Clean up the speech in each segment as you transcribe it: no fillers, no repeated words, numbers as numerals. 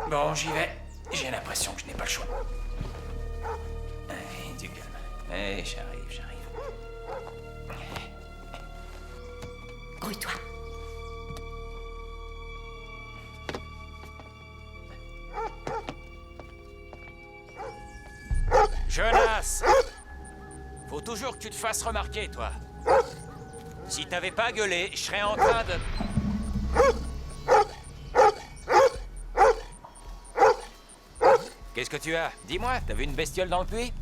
Bon, j'y vais. J'ai l'impression que je n'ai pas le choix. Allez, du calme. Allez, j'arrive. Grouille-toi. Jonas! Faut toujours que tu te fasses remarquer, toi. Si t'avais pas gueulé, je serais en train de... Qu'est-ce que tu as? Dis-moi, t'as vu une bestiole dans le puits?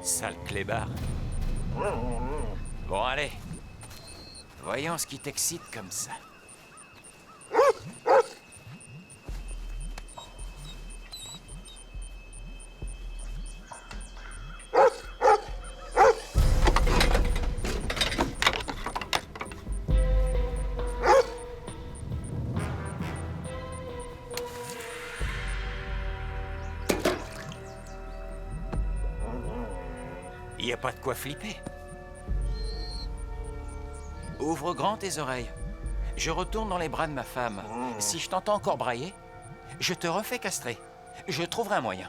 Sale clébard. Bon, allez. Voyons ce qui t'excite comme ça. Y a pas de quoi flipper. Ouvre grand tes oreilles. Je retourne dans les bras de ma femme. Si je t'entends encore brailler, je te refais castrer. Je trouverai un moyen.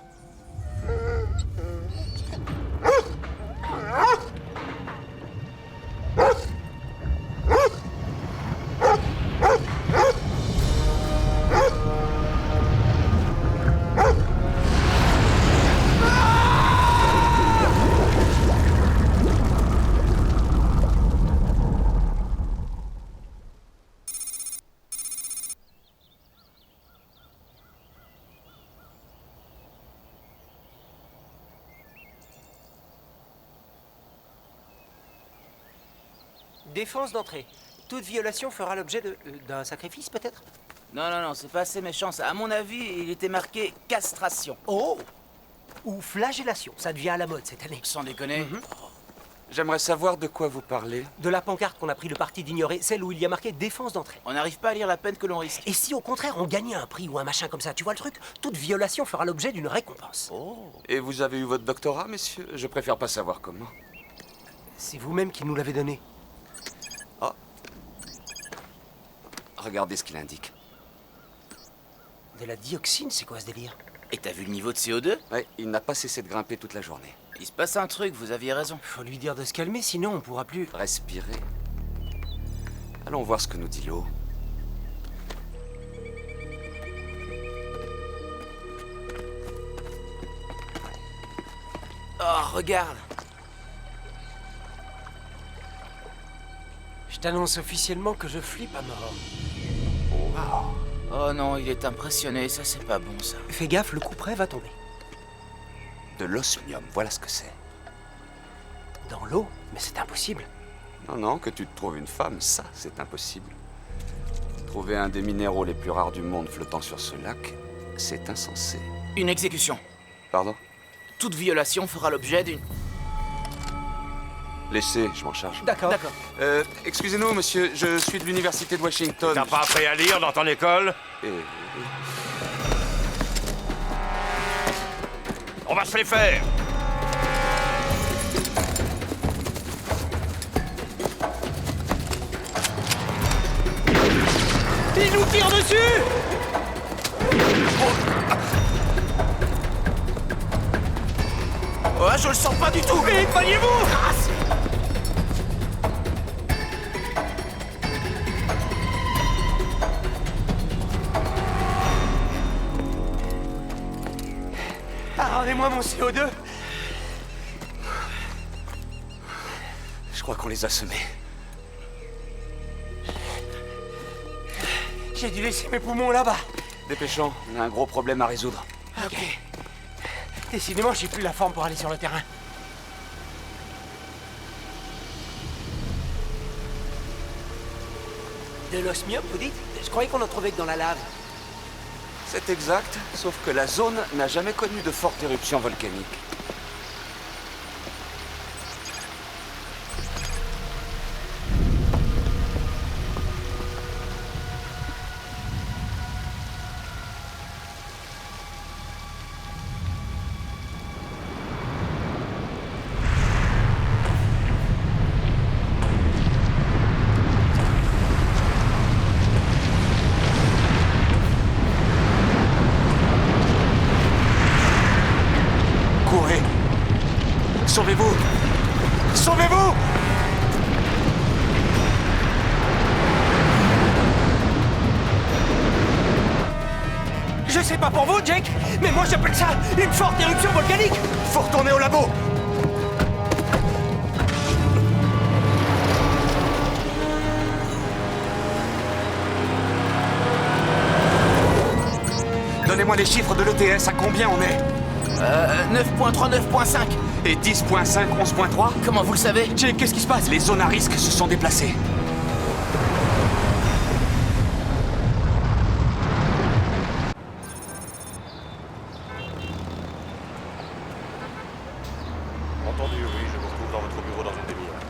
Défense d'entrée. Toute violation fera l'objet d'un sacrifice, peut-être? Non, c'est pas assez méchant ça. À mon avis, il était marqué castration. Oh! Ou flagellation, ça devient à la mode cette année. Sans déconner. J'aimerais savoir de quoi vous parlez. De la pancarte qu'on a pris le parti d'ignorer, celle où il y a marqué défense d'entrée. On n'arrive pas à lire la peine que l'on risque. Et si au contraire on gagnait un prix ou un machin comme ça, tu vois le truc? Toute violation fera l'objet d'une récompense. Oh. Et vous avez eu votre doctorat, messieurs? Je préfère pas savoir comment. C'est vous-même qui nous l'avez donné. Regardez ce qu'il indique. De la dioxine, c'est quoi ce délire? Et t'as vu le niveau de CO2? Ouais, il n'a pas cessé de grimper toute la journée. Il se passe un truc, vous aviez raison. Faut lui dire de se calmer, sinon on pourra plus... Respirez. Allons voir ce que nous dit l'eau. Oh, regarde. Je t'annonce officiellement que je flippe à mort. Oh non, il est impressionné, ça c'est pas bon ça. Fais gaffe, le coup près va tomber. De l'osmium, voilà ce que c'est. Dans l'eau? Mais c'est impossible. Non, que tu te trouves une femme, ça, c'est impossible. Trouver un des minéraux les plus rares du monde flottant sur ce lac, c'est insensé. Une exécution. Pardon? Toute violation fera l'objet d'une... Laissez, je m'en charge. D'accord. Excusez-nous, monsieur, je suis de l'université de Washington. T'as pas appris à lire dans ton école? Et... On va se les faire! Il nous tire dessus! Oh, je le sens pas du tout. Mais éloignez-vous! Rendez-moi mon CO2. Je crois qu'on les a semés. J'ai dû laisser mes poumons là-bas. Dépêchons, on a un gros problème à résoudre. Ok. Décidément, j'ai plus la forme pour aller sur le terrain. De l'osmium, vous dites? Je croyais qu'on en trouvait que dans la lave. C'est exact, sauf que la zone n'a jamais connu de forte éruption volcanique. c'est pas pour vous, Jake, mais moi j'appelle ça une forte éruption volcanique. Faut retourner au labo. Donnez-moi les chiffres de l'ETS, à combien on est? 9.3, 9.5. Et 10.5, 11.3? Comment vous le savez? Jake, qu'est-ce qui se passe? Les zones à risque se sont déplacées. Entendu, oui, je vous retrouve dans votre bureau dans une demi-heure.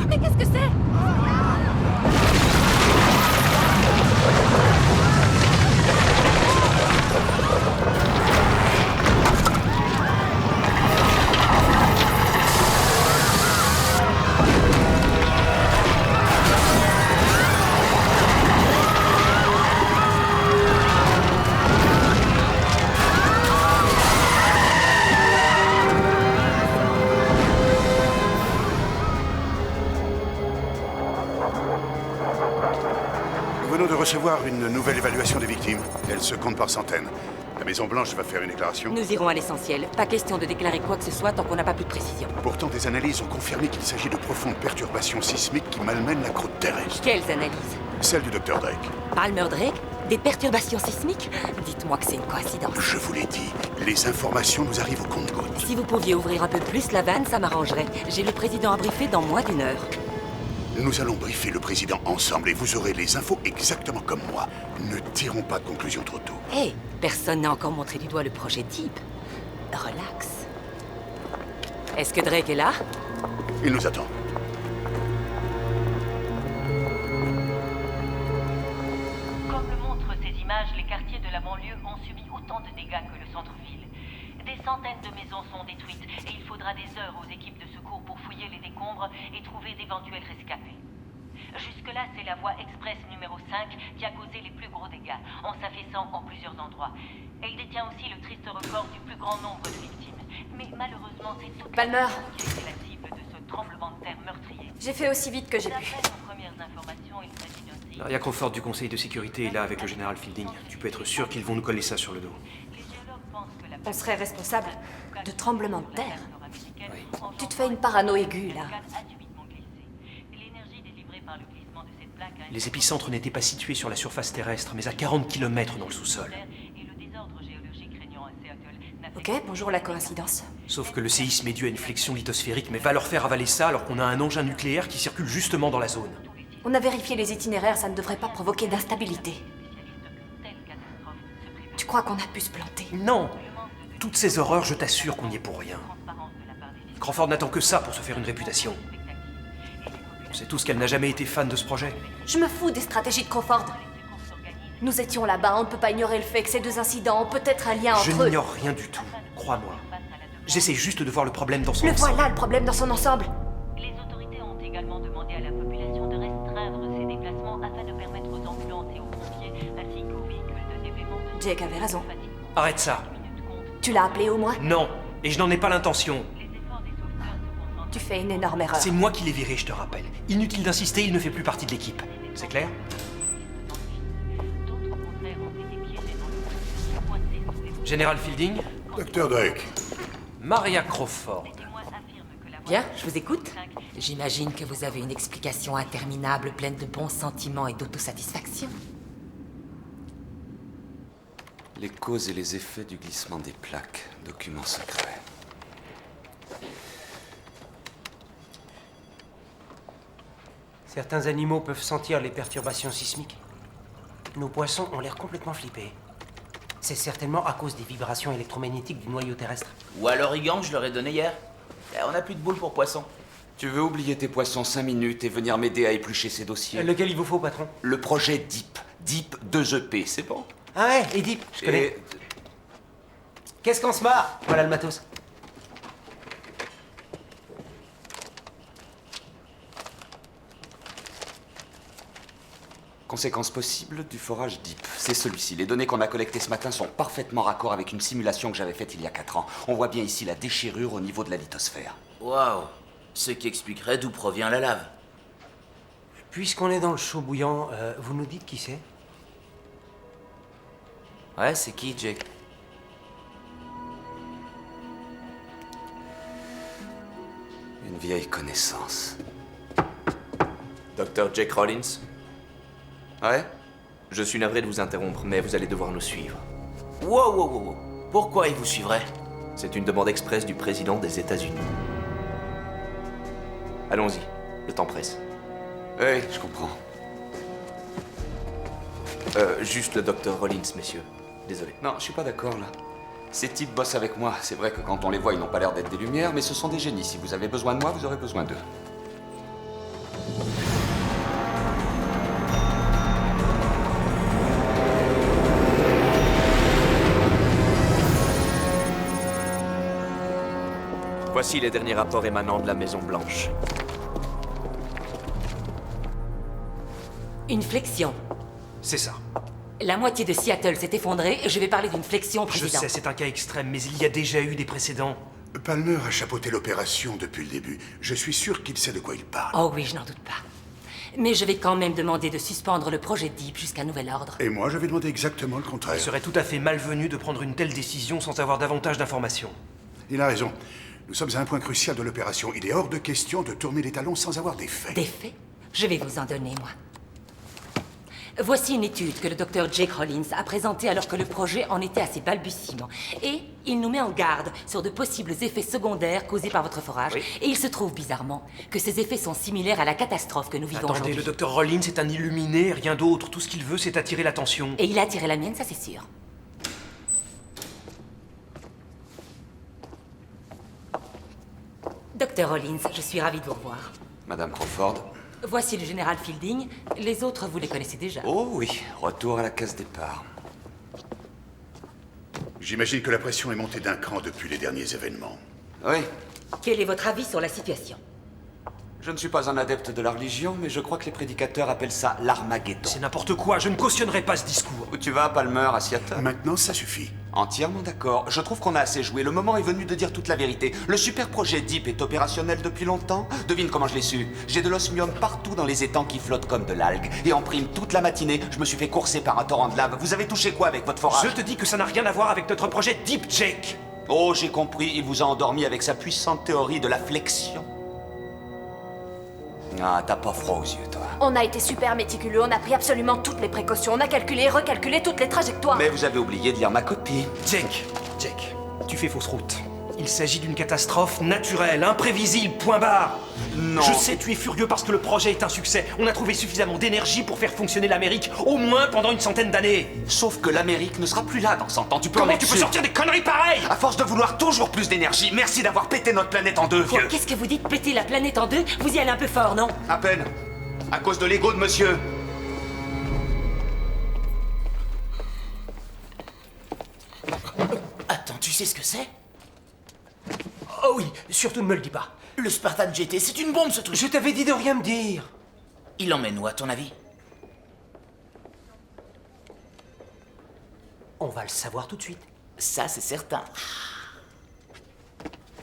Mais qu'est-ce que c'est? Nous venons de recevoir une nouvelle évaluation des victimes. Elles se comptent par centaines. La Maison-Blanche va faire une déclaration. Nous irons à l'essentiel. Pas question de déclarer quoi que ce soit tant qu'on n'a pas plus de précision. Pourtant, des analyses ont confirmé qu'il s'agit de profondes perturbations sismiques qui malmènent la croûte terrestre. Quelles analyses? Celle du Dr Drake. Palmer Drake? Des perturbations sismiques? Dites-moi que c'est une coïncidence. Je vous l'ai dit, les informations nous arrivent au compte-gouttes. Si vous pouviez ouvrir un peu plus la vanne, ça m'arrangerait. J'ai le président à briefer dans moins d'1 heure. Nous allons briefer le président ensemble et vous aurez les infos exactement comme moi. Ne tirons pas de conclusion trop tôt. Hé, personne n'a encore montré du doigt le projet Deep. Relax. Est-ce que Drake est là? Il nous attend. Comme le montrent ces images, les quartiers de la banlieue ont subi autant de dégâts que le centre-ville. Des centaines de maisons sont détruites et il faudra des heures aux équipes de secours pour fouiller les décombres et trouver d'éventuels rescapés. Jusque-là, c'est la voie express numéro 5 qui a causé les plus gros dégâts, en s'affaissant en plusieurs endroits. Elle détient aussi le triste record du plus grand nombre de victimes. Mais malheureusement, c'est toute Palmer. qui a été la cible de ce tremblement de terre meurtrier. J'ai fait aussi vite que j'ai pu. D'après nos premières informations, il s'agit d'un séisme. Maria Crawford du Conseil de sécurité est là avec le général Fielding. Tu peux être sûr qu'ils vont nous coller ça sur le dos. Les géologues pensent que la On serait responsable de tremblements de terre. nord-américaine Tu te fais une parano aiguë, là. a subitement glissé. L'énergie délivrée par le glissement de cette plaque a Les épicentres n'étaient pas situés sur la surface terrestre, mais à 40 km dans le sous-sol. et le désordre géologique régnant à Seattle n'a fait Ok, bonjour la coïncidence. Sauf que le séisme est dû à une flexion lithosphérique, mais va leur faire avaler ça alors qu'on a un engin nucléaire qui circule justement dans la zone. On a vérifié les itinéraires, ça ne devrait pas provoquer d'instabilité. qu'une telle catastrophe se prépare. Tu crois qu'on a pu se planter? Non! Toutes ces horreurs, je t'assure qu'on n'y est pour rien. Transparence de la part des citoyens Crawford n'attend que ça pour se faire une réputation. On sait tous qu'elle n'a jamais été fan de ce projet. Je me fous des stratégies de Crawford. Nous étions là-bas, on ne peut pas ignorer le fait que ces deux incidents ont peut-être un lien Je entre eux. n'ignore rien du tout, crois-moi. J'essaie juste de voir le problème dans son Le ensemble. voilà le problème dans son ensemble. Les autorités ont également demandé à la population de restreindre ses déplacements afin de permettre aux ambulances et aux pompiers ainsi qu'aux véhicules de dévaiement de Jake avait raison. Arrête ça. Tu l'as appelé au moins? Non, et je n'en ai pas l'intention. Les efforts des sauveteurs se concentrent Tu fais une énorme erreur. C'est moi qui l'ai viré, je te rappelle. Inutile d'insister, il ne fait plus partie de l'équipe. C'est clair? d'autres au contraire ont été piégés dans le coin, coincés sous les Général Fielding, Dr Drake, Maria Crawford. témoins affirment que la Bien, je vous écoute. J'imagine que vous avez une explication interminable, pleine de bons sentiments et d'autosatisfaction. Les causes et les effets du glissement des plaques. Document secret. Certains animaux peuvent sentir les perturbations sismiques. Nos poissons ont l'air complètement flippés. C'est certainement à cause des vibrations électromagnétiques du noyau terrestre. Ou à l'origan que je leur ai donné hier. On n'a plus de boules pour poissons. Tu veux oublier tes poissons 5 minutes et venir m'aider à éplucher ces dossiers? Lequel il vous faut, patron? Le projet Deep. Deep 2EP, c'est bon? Ah ouais, Edip, je connais. Et Qu'est-ce qu'on se marre? Voilà le matos. conséquence possible du forage Deep. C'est celui-ci. Les données qu'on a collectées ce matin sont parfaitement raccord avec une simulation que j'avais faite il y a 4 ans. On voit bien ici la déchirure au niveau de la lithosphère. Waouh. Ce qui expliquerait d'où provient la lave. Puisqu'on est dans le chaud bouillant, vous nous dites qui c'est? Ouais, c'est qui, Jake? Une vieille connaissance. Dr. Jake Rollins, Ouais? je suis navré de vous interrompre, mais vous allez devoir nous suivre. Wow, wow, wow, wow. Pourquoi il vous suivrait? C'est une demande expresse du président des États-Unis. Allons-y, le temps presse. Oui, je comprends. Juste le Dr. Rollins, messieurs. Désolé. Non, je suis pas d'accord, là. Ces types bossent avec moi. C'est vrai que quand on les voit, ils n'ont pas l'air d'être des lumières, mais ce sont des génies. Si vous avez besoin de moi, vous aurez besoin d'eux. Voici les derniers rapports émanant de la Maison-Blanche. Une flexion. C'est ça. La moitié de Seattle s'est effondrée et je vais parler d'une flexion, Je président. sais, c'est un cas extrême, mais il y a déjà eu des précédents. Palmer a chapeauté l'opération depuis le début. Je suis sûr qu'il sait de quoi il parle. Oh oui, je n'en doute pas. Mais je vais quand même demander de suspendre le projet Deep jusqu'à nouvel ordre. Et moi, je vais demander exactement le contraire. Il serait tout à fait malvenu de prendre une telle décision sans avoir davantage d'informations. Il a raison. Nous sommes à un point crucial de l'opération. Il est hors de question de tourner les talons sans avoir des faits. Des faits? Je vais vous en donner, moi. Voici une étude que le Dr. Jake Rollins a présentée alors que le projet en était à ses balbutiements. Et il nous met en garde sur de possibles effets secondaires causés par votre forage. Oui. Et il se trouve bizarrement que ces effets sont similaires à la catastrophe que nous vivons Attendez, aujourd'hui. le Dr. Rollins est un illuminé, rien d'autre. Tout ce qu'il veut, c'est attirer l'attention. Et il a attiré la mienne, ça c'est sûr. Dr. Rollins, je suis ravie de vous revoir. Madame Crawford. Voici le général Fielding. Les autres, vous les connaissez déjà. Oh oui, retour à la case départ. J'imagine que la pression est montée d'un cran depuis les derniers événements. Oui, Quel est votre avis sur la situation? je ne suis pas un adepte de la religion, mais je crois que les prédicateurs appellent ça l'Armageddon. C'est n'importe quoi, je ne cautionnerai pas ce discours. Où tu vas, Palmer, à Seattle? Maintenant, ça suffit. Entièrement d'accord. Je trouve qu'on a assez joué. Le moment est venu de dire toute la vérité. Le super projet Deep est opérationnel depuis longtemps. Devine comment je l'ai su. J'ai de l'osmium partout dans les étangs qui flottent comme de l'algue. Et en prime, toute la matinée, je me suis fait courser par un torrent de lave. Vous avez touché quoi avec votre forage? Je te dis que ça n'a rien à voir avec notre projet Deep, Jake. Oh, j'ai compris. Il vous a endormi avec sa puissante théorie de la flexion. Ah, t'as pas froid aux yeux, toi. On a été super méticuleux, on a pris absolument toutes les précautions, on a calculé, recalculé toutes les trajectoires. Mais vous avez oublié de lire ma copie. Jake, tu fais fausse route. Il s'agit d'une catastrophe naturelle, imprévisible, point barre. Non. Je sais, tu es furieux parce que le projet est un succès. On a trouvé suffisamment d'énergie pour faire fonctionner l'Amérique, au moins pendant une centaine d'années. Sauf que l'Amérique ne sera plus là dans 100 ans. Tu peux en Comment être tu peux sûr. sortir des conneries pareilles? À force de vouloir toujours plus d'énergie, merci d'avoir pété notre planète en deux, Quoi, vieux. qu'est-ce que vous dites, péter la planète en deux? Vous y allez un peu fort, non? À peine. À cause de l'ego de monsieur. Attends, tu sais ce que c'est? Oh oui, surtout ne me le dis pas. Le Spartan GT, c'est une bombe ce truc. Je t'avais dit de rien me dire. Il emmène où, à ton avis? On va le savoir tout de suite. Ça, c'est certain.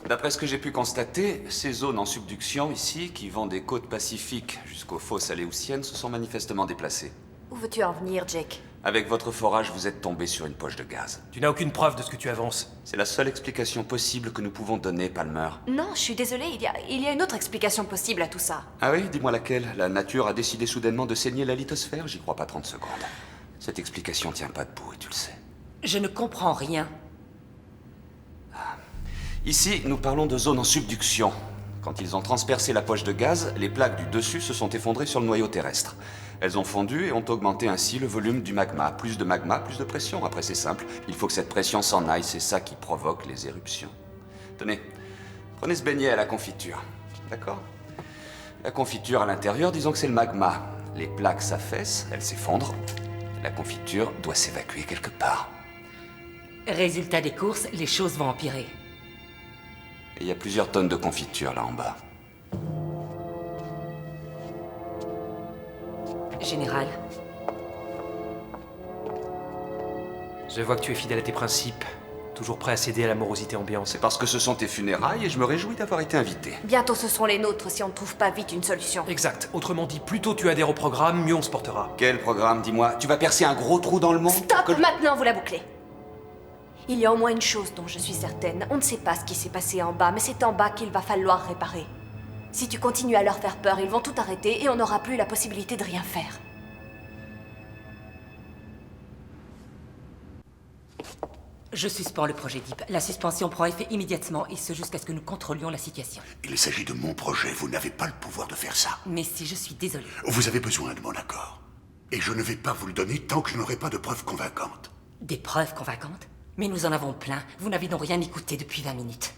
D'après ce que j'ai pu constater, ces zones en subduction ici, qui vont des côtes pacifiques jusqu'aux fosses aléoutiennes, se sont manifestement déplacées. Où veux-tu en venir, Jake? Avec votre forage, vous êtes tombé sur une poche de gaz. Tu n'as aucune preuve de ce que tu avances. C'est la seule explication possible que nous pouvons donner, Palmer. Non, je suis désolée, il y a une autre explication possible à tout ça. Ah oui, dis-moi laquelle. La nature a décidé soudainement de saigner la lithosphère? J'y crois pas 30 secondes. Cette explication tient pas debout, et tu le sais. Je ne comprends rien. Ici, nous parlons de zones en subduction. Quand ils ont transpercé la poche de gaz, les plaques du dessus se sont effondrées sur le noyau terrestre. Elles ont fondu et ont augmenté ainsi le volume du magma. Plus de magma, plus de pression. Après, c'est simple. Il faut que cette pression s'en aille. C'est ça qui provoque les éruptions. Tenez, prenez ce beignet à la confiture. D'accord? La confiture à l'intérieur, disons que c'est le magma. Les plaques s'affaissent, elles s'effondrent. La confiture doit s'évacuer quelque part. Résultat des courses, les choses vont empirer. Et il y a plusieurs tonnes de confiture là en bas. Général, Je vois que tu es fidèle à tes principes. Toujours prêt à céder à la morosité ambiante. C'est parce que ce sont tes funérailles et je me réjouis d'avoir été invité. Bientôt ce seront les nôtres si on ne trouve pas vite une solution. Exact. Autrement dit, plus tôt tu adhères au programme, mieux on se portera. Quel programme, dis-moi? Tu vas percer un gros trou dans le monde? Stop! Maintenant, vous la bouclez. Il y a au moins une chose dont je suis certaine. On ne sait pas ce qui s'est passé en bas, mais c'est en bas qu'il va falloir réparer. Si tu continues à leur faire peur, ils vont tout arrêter et on n'aura plus la possibilité de rien faire. Je suspends le projet Deep. La suspension prend effet immédiatement, et ce jusqu'à ce que nous contrôlions la situation. Il s'agit de mon projet, vous n'avez pas le pouvoir de faire ça. Mais si je suis désolée. Vous avez besoin de mon accord. Et je ne vais pas vous le donner tant que je n'aurai pas de preuves convaincantes. Des preuves convaincantes? Mais nous en avons plein. Vous n'avez donc rien écouté depuis 20 minutes.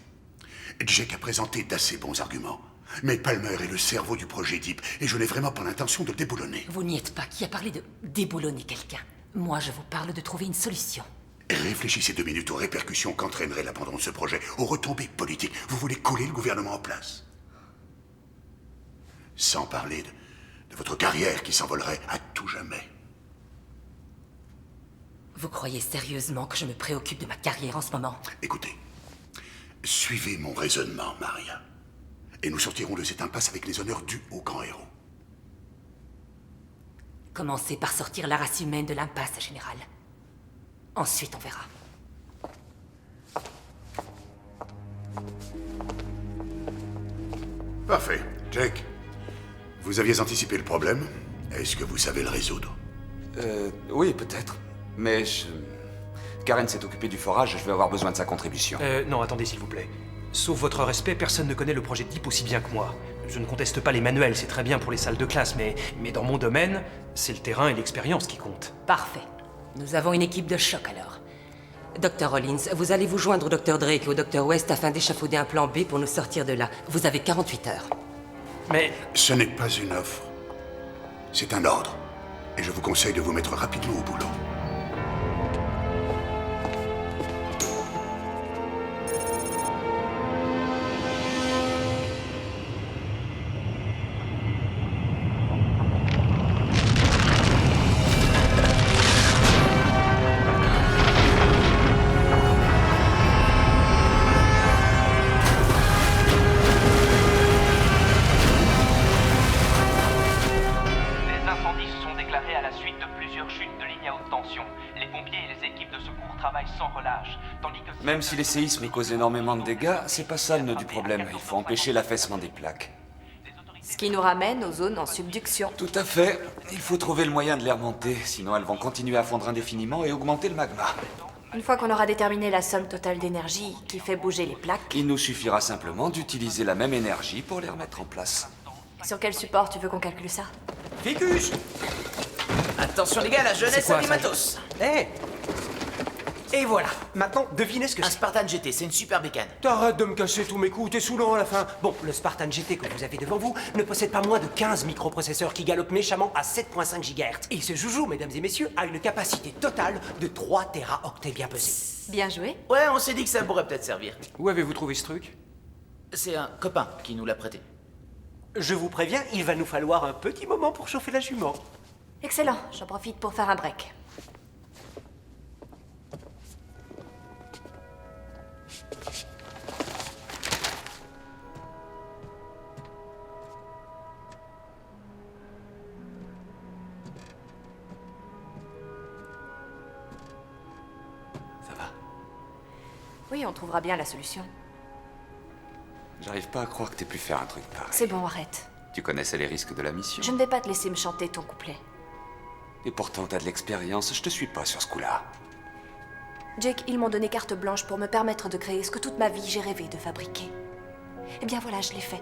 Jake a présenté d'assez bons arguments. Mais Palmer est le cerveau du projet Deep, et je n'ai vraiment pas l'intention de le déboulonner. Vous n'y êtes pas. Qui a parlé de déboulonner quelqu'un? Moi, je vous parle de trouver une solution. Réfléchissez 2 minutes aux répercussions qu'entraînerait l'abandon de ce projet, aux retombées politiques. Vous voulez couler le gouvernement en place. Sans parler de votre carrière qui s'envolerait à tout jamais. Vous croyez sérieusement que je me préoccupe de ma carrière en ce moment? Écoutez, suivez mon raisonnement, Maria. Et nous sortirons de cette impasse avec les honneurs dus au grand héros. Commencez par sortir la race humaine de l'impasse, général. Ensuite, on verra. Parfait. Jake, vous aviez anticipé le problème. Est-ce que vous savez le résoudre? Oui, peut-être. Mais Karen s'est occupée du forage, je vais avoir besoin de sa contribution. Non, attendez s'il vous plaît. Sauf votre respect, personne ne connaît le projet Deep aussi bien que moi. Je ne conteste pas les manuels, c'est très bien pour les salles de classe, mais dans mon domaine, c'est le terrain et l'expérience qui comptent. Parfait. Nous avons une équipe de choc alors. Dr. Rollins, vous allez vous joindre au Dr. Drake et au Dr. West afin d'échafauder un plan B pour nous sortir de là. Vous avez 48 heures. Mais... Ce n'est pas une offre. C'est un ordre. Et je vous conseille de vous mettre rapidement au boulot. Même si les séismes causent énormément de dégâts, c'est pas ça le nœud du problème. Il faut empêcher l'affaissement des plaques. Ce qui nous ramène aux zones en subduction. Tout à fait. Il faut trouver le moyen de les remonter, sinon elles vont continuer à fondre indéfiniment et augmenter le magma. Une fois qu'on aura déterminé la somme totale d'énergie qui fait bouger les plaques... Il nous suffira simplement d'utiliser la même énergie pour les remettre en place. Sur quel support tu veux qu'on calcule ça? Ficus! Attention les gars, la jeunesse a du matos. Hé Et voilà. Maintenant, devinez ce que Un c'est. Spartan GT, c'est une super bécane. T'arrêtes de me casser tous mes coups, t'es saoulant à la fin. Bon, le Spartan GT que vous avez devant vous ne possède pas moins de 15 microprocesseurs qui galopent méchamment à 7.5 GHz. Et ce joujou, mesdames et messieurs, a une capacité totale de 3 téraoctets bien pesés. Bien joué. Ouais, on s'est dit que ça pourrait peut-être servir. Où avez-vous trouvé ce truc? C'est un copain qui nous l'a prêté. Je vous préviens, il va nous falloir un petit moment pour chauffer la jument. Excellent, j'en profite pour faire un break. Ça va? Oui, on trouvera bien la solution. J'arrive pas à croire que t'aies pu faire un truc pareil. C'est bon, arrête. Tu connaissais les risques de la mission. Je ne vais pas te laisser me chanter ton couplet. Et pourtant, t'as de l'expérience, je te suis pas sur ce coup-là. Jake, ils m'ont donné carte blanche pour me permettre de créer ce que toute ma vie j'ai rêvé de fabriquer. Eh bien voilà, je l'ai fait.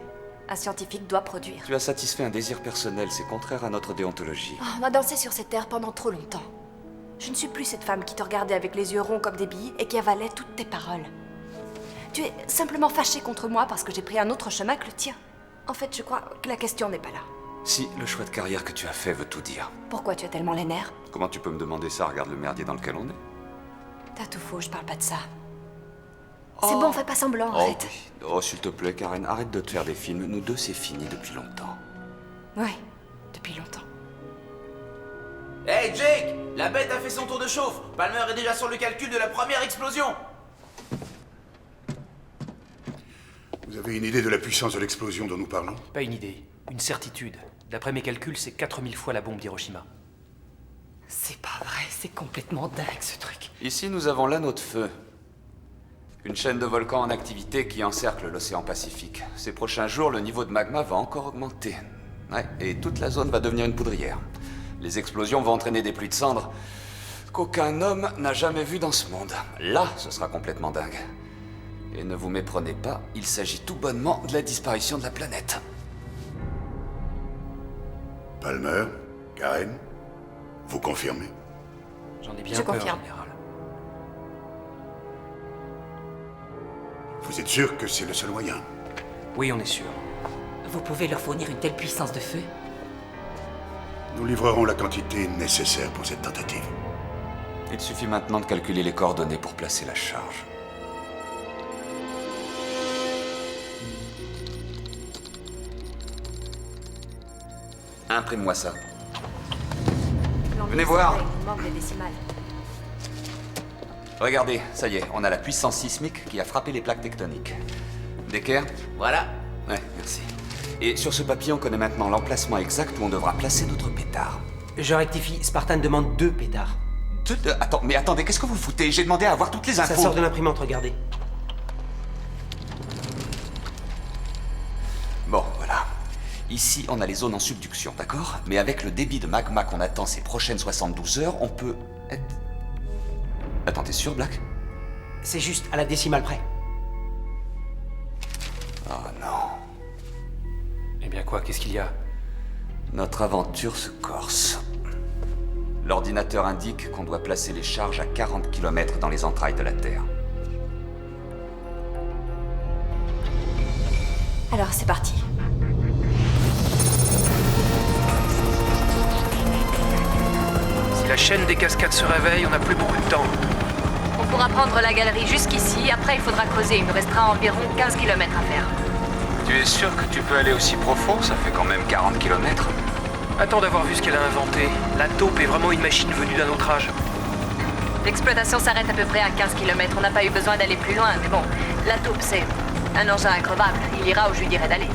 Un scientifique doit produire. Tu as satisfait un désir personnel, c'est contraire à notre déontologie. Oh, on a dansé sur cette terre pendant trop longtemps. Je ne suis plus cette femme qui te regardait avec les yeux ronds comme des billes et qui avalait toutes tes paroles. Tu es simplement fâché contre moi parce que j'ai pris un autre chemin que le tien. En fait, je crois que la question n'est pas là. Si, le choix de carrière que tu as fait veut tout dire. Pourquoi tu as tellement les nerfs? Comment tu peux me demander ça? Regarde le merdier dans lequel on est. T'as tout faux, je parle pas de ça. C'est bon, fais pas semblant, arrête. Oui. Oh, s'il te plaît, Karen, arrête de te faire des films. Nous deux, c'est fini depuis longtemps. Ouais, depuis longtemps. Hey Jake! La bête a fait son tour de chauffe. Palmer est déjà sur le calcul de la première explosion. Vous avez une idée de la puissance de l'explosion dont nous parlons? Pas une idée, une certitude. D'après mes calculs, c'est 4000 fois la bombe d'Hiroshima. C'est pas vrai, c'est complètement dingue ce truc. Ici, nous avons l'anneau de feu. Une chaîne de volcans en activité qui encercle l'océan Pacifique. Ces prochains jours, le niveau de magma va encore augmenter. Ouais, et toute la zone va devenir une poudrière. Les explosions vont entraîner des pluies de cendres qu'aucun homme n'a jamais vues dans ce monde. Là, ce sera complètement dingue. Et ne vous méprenez pas, il s'agit tout bonnement de la disparition de la planète. Palmer, Karen, vous confirmez? J'en ai bien Je peur, confirme. général. Vous êtes sûr que c'est le seul moyen? Oui, on est sûr. Vous pouvez leur fournir une telle puissance de feu? Nous livrerons la quantité nécessaire pour cette tentative. Il suffit maintenant de calculer les coordonnées pour placer la charge. Imprime-moi ça. Venez voir. Il manque des décimales. Regardez, ça y est, on a la puissance sismique qui a frappé les plaques tectoniques. Decker? Voilà. Ouais, merci. Et sur ce papier, on connaît maintenant l'emplacement exact où on devra placer notre pétard. Je rectifie, Spartan demande 2 pétards. Attends, mais attendez, qu'est-ce que vous foutez? J'ai demandé à avoir toutes les infos. Ça sort de l'imprimante, regardez. Bon, voilà. Ici, on a les zones en subduction, d'accord? Mais avec le débit de magma qu'on attend ces prochaines 72 heures, on peut être... Attends, t'es sûr, Black? C'est juste à la décimale près. Oh non. Eh bien quoi, qu'est-ce qu'il y a? Notre aventure se corse. L'ordinateur indique qu'on doit placer les charges à 40 km dans les entrailles de la Terre. Alors, c'est parti. Si la chaîne des cascades se réveille, on n'a plus beaucoup de temps. On pourra prendre la galerie jusqu'ici, après il faudra creuser. Il nous restera environ 15 km à faire. Tu es sûr que tu peux aller aussi profond? Ça fait quand même 40 km. Attends d'avoir vu ce qu'elle a inventé. La taupe est vraiment une machine venue d'un autre âge. L'exploitation s'arrête à peu près à 15 km. On n'a pas eu besoin d'aller plus loin, mais bon, la taupe, c'est un engin increvable. Il ira où je lui dirai d'aller.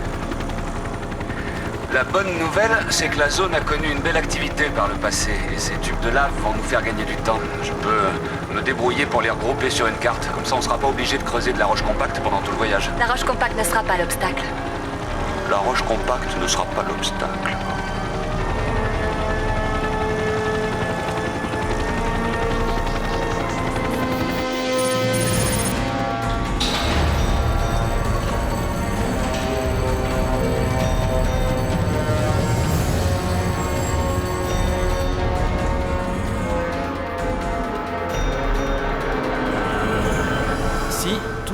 La bonne nouvelle, c'est que la zone a connu une belle activité par le passé, et ces tubes de lave vont nous faire gagner du temps. Je peux me débrouiller pour les regrouper sur une carte, comme ça on sera pas obligé de creuser de la roche compacte pendant tout le voyage. La roche compacte ne sera pas l'obstacle. La roche compacte ne sera pas l'obstacle.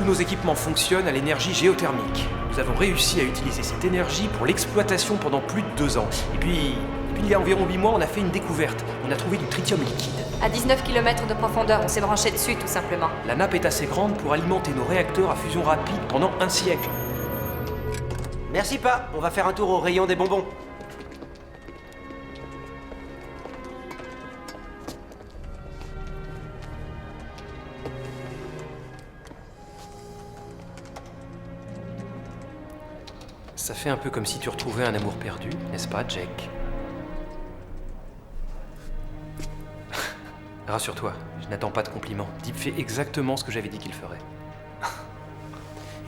Nos équipements fonctionnent à l'énergie géothermique. Nous avons réussi à utiliser cette énergie pour l'exploitation pendant plus de 2 ans. Et puis il y a environ 8 mois, on a fait une découverte. On a trouvé du tritium liquide. À 19 km de profondeur, on s'est branché dessus, tout simplement. La nappe est assez grande pour alimenter nos réacteurs à fusion rapide pendant un siècle. Merci pas, on va faire un tour au rayon des bonbons. Ça fait un peu comme si tu retrouvais un amour perdu, n'est-ce pas, Jake? Rassure-toi, je n'attends pas de compliments. Deep fait exactement ce que j'avais dit qu'il ferait.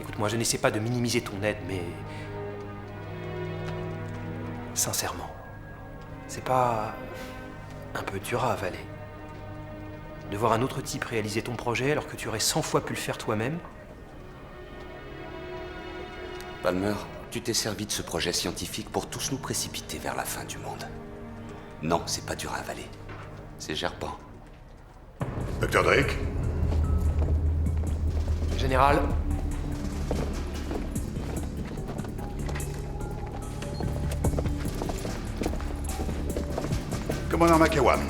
Écoute-moi, je n'essaie pas de minimiser ton aide, mais... Sincèrement, c'est pas un peu dur à avaler? De voir un autre type réaliser ton projet alors que tu aurais 100 fois pu le faire toi-même? Palmer, tu t'es servi de ce projet scientifique pour tous nous précipiter vers la fin du monde. Non, c'est pas dur à avaler. C'est gerbant. Dr. Drake? Général. Commandant McEwan,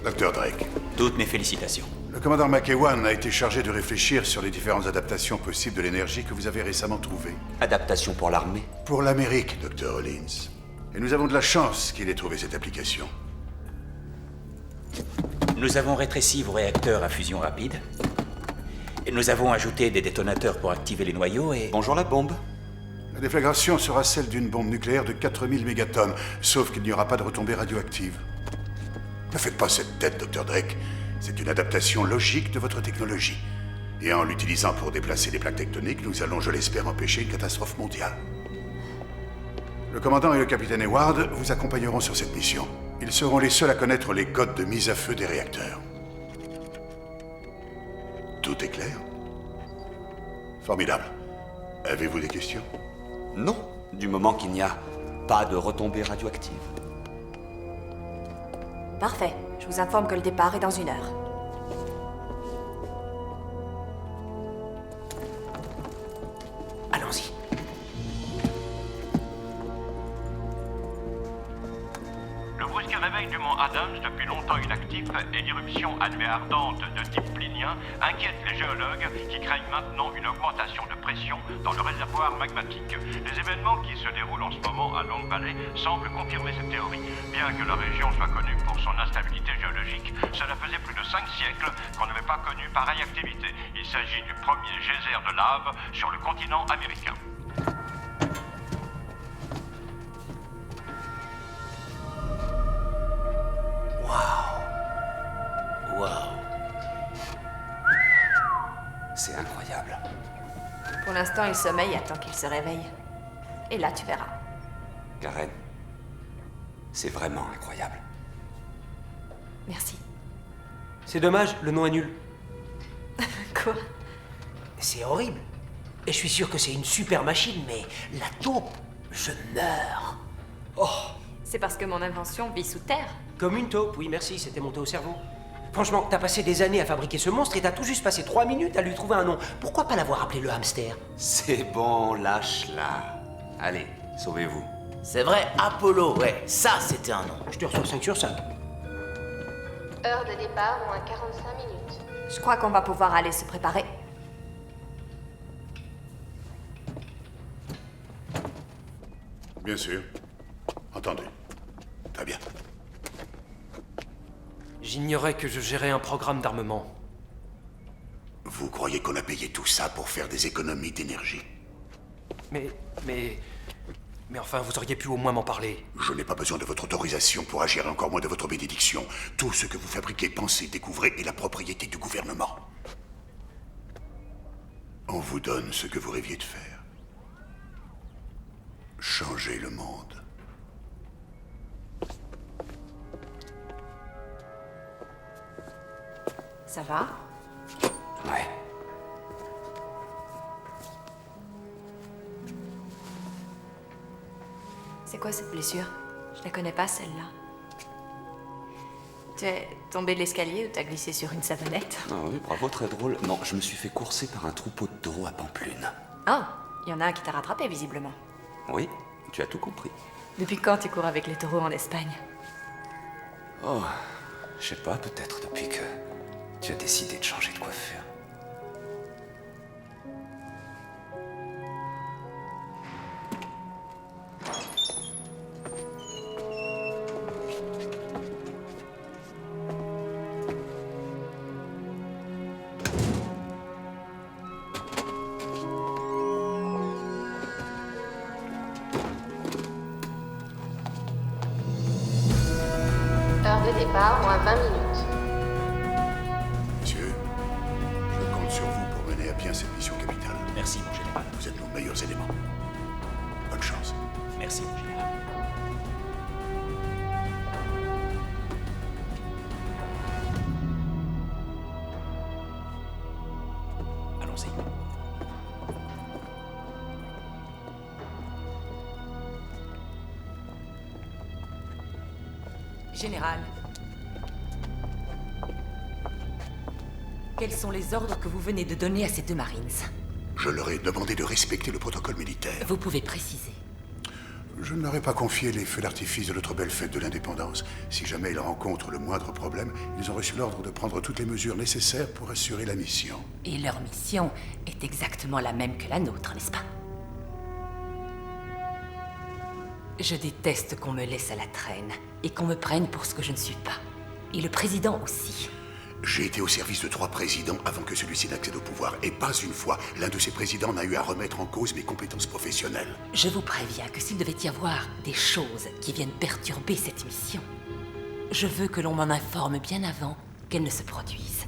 Dr. Drake. Toutes mes félicitations. Le commandant McEwan a été chargé de réfléchir sur les différentes adaptations possibles de l'énergie que vous avez récemment trouvées. Adaptation pour l'armée? Pour l'Amérique, Dr. Hollins. Et nous avons de la chance qu'il ait trouvé cette application. Nous avons rétréci vos réacteurs à fusion rapide Nous avons ajouté des détonateurs pour activer les noyaux et... Bonjour la bombe. La déflagration sera celle d'une bombe nucléaire de 4000 mégatonnes, sauf qu'il n'y aura pas de retombées radioactives. Ne faites pas cette tête, Dr. Drake. C'est une adaptation logique de votre technologie. Et en l'utilisant pour déplacer les plaques tectoniques, nous allons, je l'espère, empêcher une catastrophe mondiale. Le commandant et le capitaine Hayward vous accompagneront sur cette mission. Ils seront les seuls à connaître les codes de mise à feu des réacteurs. Tout est clair? Formidable. Avez-vous des questions? Non, du moment qu'il n'y a pas de retombées radioactives. Parfait. Je vous informe que le départ est dans 1 heure. Allons-y. Le brusque réveil du mont Adams, depuis longtemps inactif, et l'irruption à nuée ardente de type plinien inquiètent les géologues qui craignent maintenant une augmentation de pression dans le réservoir magmatique. Les événements qui se déroulent en ce moment à Long Valley semblent confirmer cette théorie. Bien que la région soit connue pour son instabilité géologique, cela faisait plus de 5 siècles qu'on n'avait pas connu pareille activité. Il s'agit du premier geyser de lave sur le continent américain. Waouh. C'est incroyable. Pour l'instant, il sommeille, attend qu'il se réveille. Et là, tu verras. Karen, c'est vraiment incroyable. Merci. C'est dommage, le nom est nul. Quoi? C'est horrible. Et je suis sûr que c'est une super machine, mais la taupe, je meurs. Oh, C'est parce que mon invention vit sous terre. comme une taupe, oui merci, c'était monté au cerveau. Franchement, t'as passé des années à fabriquer ce monstre et t'as tout juste passé 3 minutes à lui trouver un nom. Pourquoi pas l'avoir appelé le hamster? C'est bon, lâche-la. Allez, sauvez-vous. C'est vrai, Apollo, ouais, ça c'était un nom. Je te reçois 5 sur 5. Heure de départ, moins 45 minutes. Je crois qu'on va pouvoir aller se préparer. Bien sûr. Entendu. Très bien. J'ignorais que je gérais un programme d'armement. Vous croyez qu'on a payé tout ça pour faire des économies d'énergie? Mais enfin, vous auriez pu au moins m'en parler. Je n'ai pas besoin de votre autorisation pour agir, encore moins de votre bénédiction. Tout ce que vous fabriquez, pensez, découvrez est la propriété du gouvernement. On vous donne ce que vous rêviez de faire. Changer le monde. Ça va? Ouais. C'est quoi cette blessure? Je la connais pas, celle-là. Tu es tombé de l'escalier ou t'as glissé sur une savonnette? Ah oui, bravo, très drôle. Non, je me suis fait courser par un troupeau de taureaux à Pamplune. Oh, il y en a un qui t'a rattrapé, visiblement. Oui, tu as tout compris. Depuis quand tu cours avec les taureaux en Espagne? Oh, je sais pas, peut-être depuis que tu as décidé de changer de coiffure. Heure de départ, moins 20 minutes. Messieurs, je compte sur vous pour mener à bien cette mission capitale. Merci, mon général. Vous êtes nos meilleurs éléments. Bonne chance. Merci, mon général. Allons-y. Général. Quels sont les ordres que vous venez de donner à ces 2 Marines? Je leur ai demandé de respecter le protocole militaire. Vous pouvez préciser. Je ne leur ai pas confié les feux d'artifice de notre belle fête de l'indépendance. Si jamais ils rencontrent le moindre problème, ils ont reçu l'ordre de prendre toutes les mesures nécessaires pour assurer la mission. Et leur mission est exactement la même que la nôtre, n'est-ce pas? Je déteste qu'on me laisse à la traîne et qu'on me prenne pour ce que je ne suis pas. Et le président aussi. J'ai été au service de 3 présidents avant que celui-ci n'accède au pouvoir. Et pas une fois, l'un de ces présidents n'a eu à remettre en cause mes compétences professionnelles. Je vous préviens que s'il devait y avoir des choses qui viennent perturber cette mission, je veux que l'on m'en informe bien avant qu'elles ne se produisent.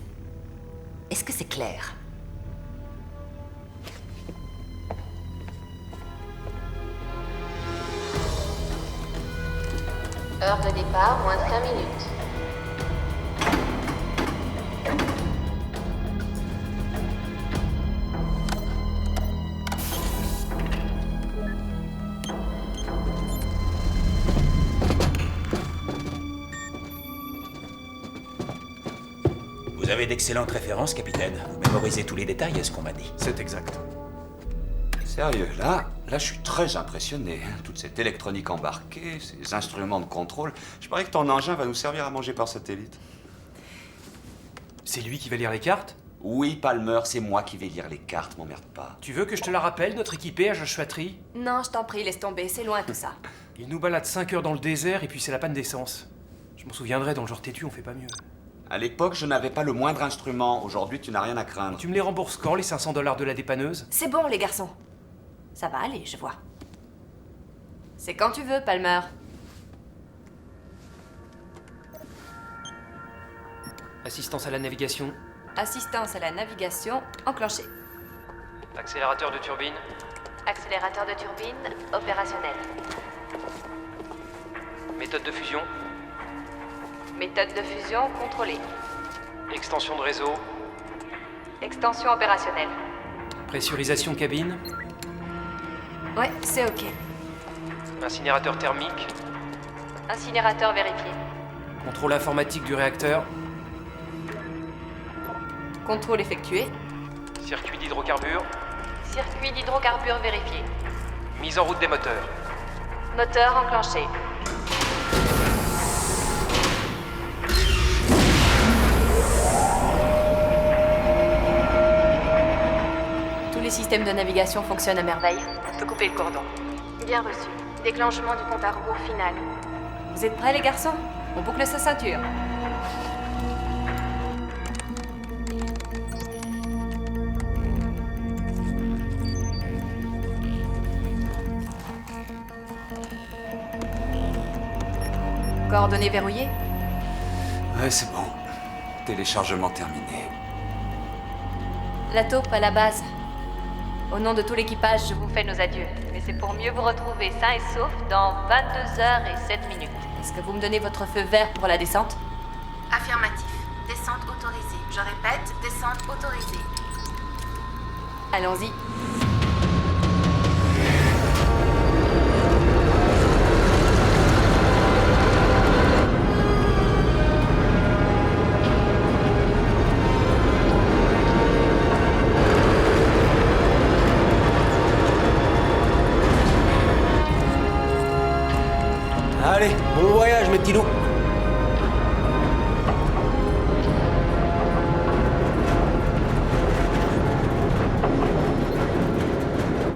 Est-ce que c'est clair? Heure de départ, moins de 5 minutes. Vous avez d'excellentes références, capitaine. Vous mémorisez tous les détails, est-ce qu'on m'a dit? C'est exact. Sérieux, là, je suis très impressionné. Toute cette électronique embarquée, ces instruments de contrôle. Je parie que ton engin va nous servir à manger par satellite. C'est lui qui va lire les cartes? Oui, Palmer, c'est moi qui vais lire les cartes, m'emmerde pas. Tu veux que je te la rappelle, notre équipage à Joshua Tree? Non, je t'en prie, laisse tomber, c'est loin tout ça. Il nous balade 5 heures dans le désert et puis c'est la panne d'essence. Je m'en souviendrai, dans le genre têtu, on fait pas mieux. À l'époque, je n'avais pas le moindre instrument. Aujourd'hui, tu n'as rien à craindre. Tu me les rembourses quand, les $500 de la dépanneuse? C'est bon, les garçons. Ça va aller, je vois. C'est quand tu veux, Palmer. Assistance à la navigation. Assistance à la navigation enclenchée. Accélérateur de turbine. Accélérateur de turbine opérationnel. Méthode de fusion. Méthode de fusion contrôlée. Extension de réseau. Extension opérationnelle. Pressurisation cabine. Ouais, c'est ok. Incinérateur thermique. Incinérateur vérifié. Contrôle informatique du réacteur. Contrôle effectué. Circuit d'hydrocarbures. Circuit d'hydrocarbures vérifié. Mise en route des moteurs. Moteur enclenché. Tous les systèmes de navigation fonctionnent à merveille. On peut couper le cordon. Bien reçu. Déclenchement du compte à rebours final. Vous êtes prêts, les garçons? On boucle sa ceinture. Coordonnées verrouillées? Ouais, c'est bon. Téléchargement terminé. La taupe à la base. Au nom de tout l'équipage, je vous fais nos adieux. Mais c'est pour mieux vous retrouver sain et sauf dans 22 heures et 7 minutes. Est-ce que vous me donnez votre feu vert pour la descente? Affirmatif. Descente autorisée. Je répète, descente autorisée. Allons-y. Allez, bon voyage, mes petits loups.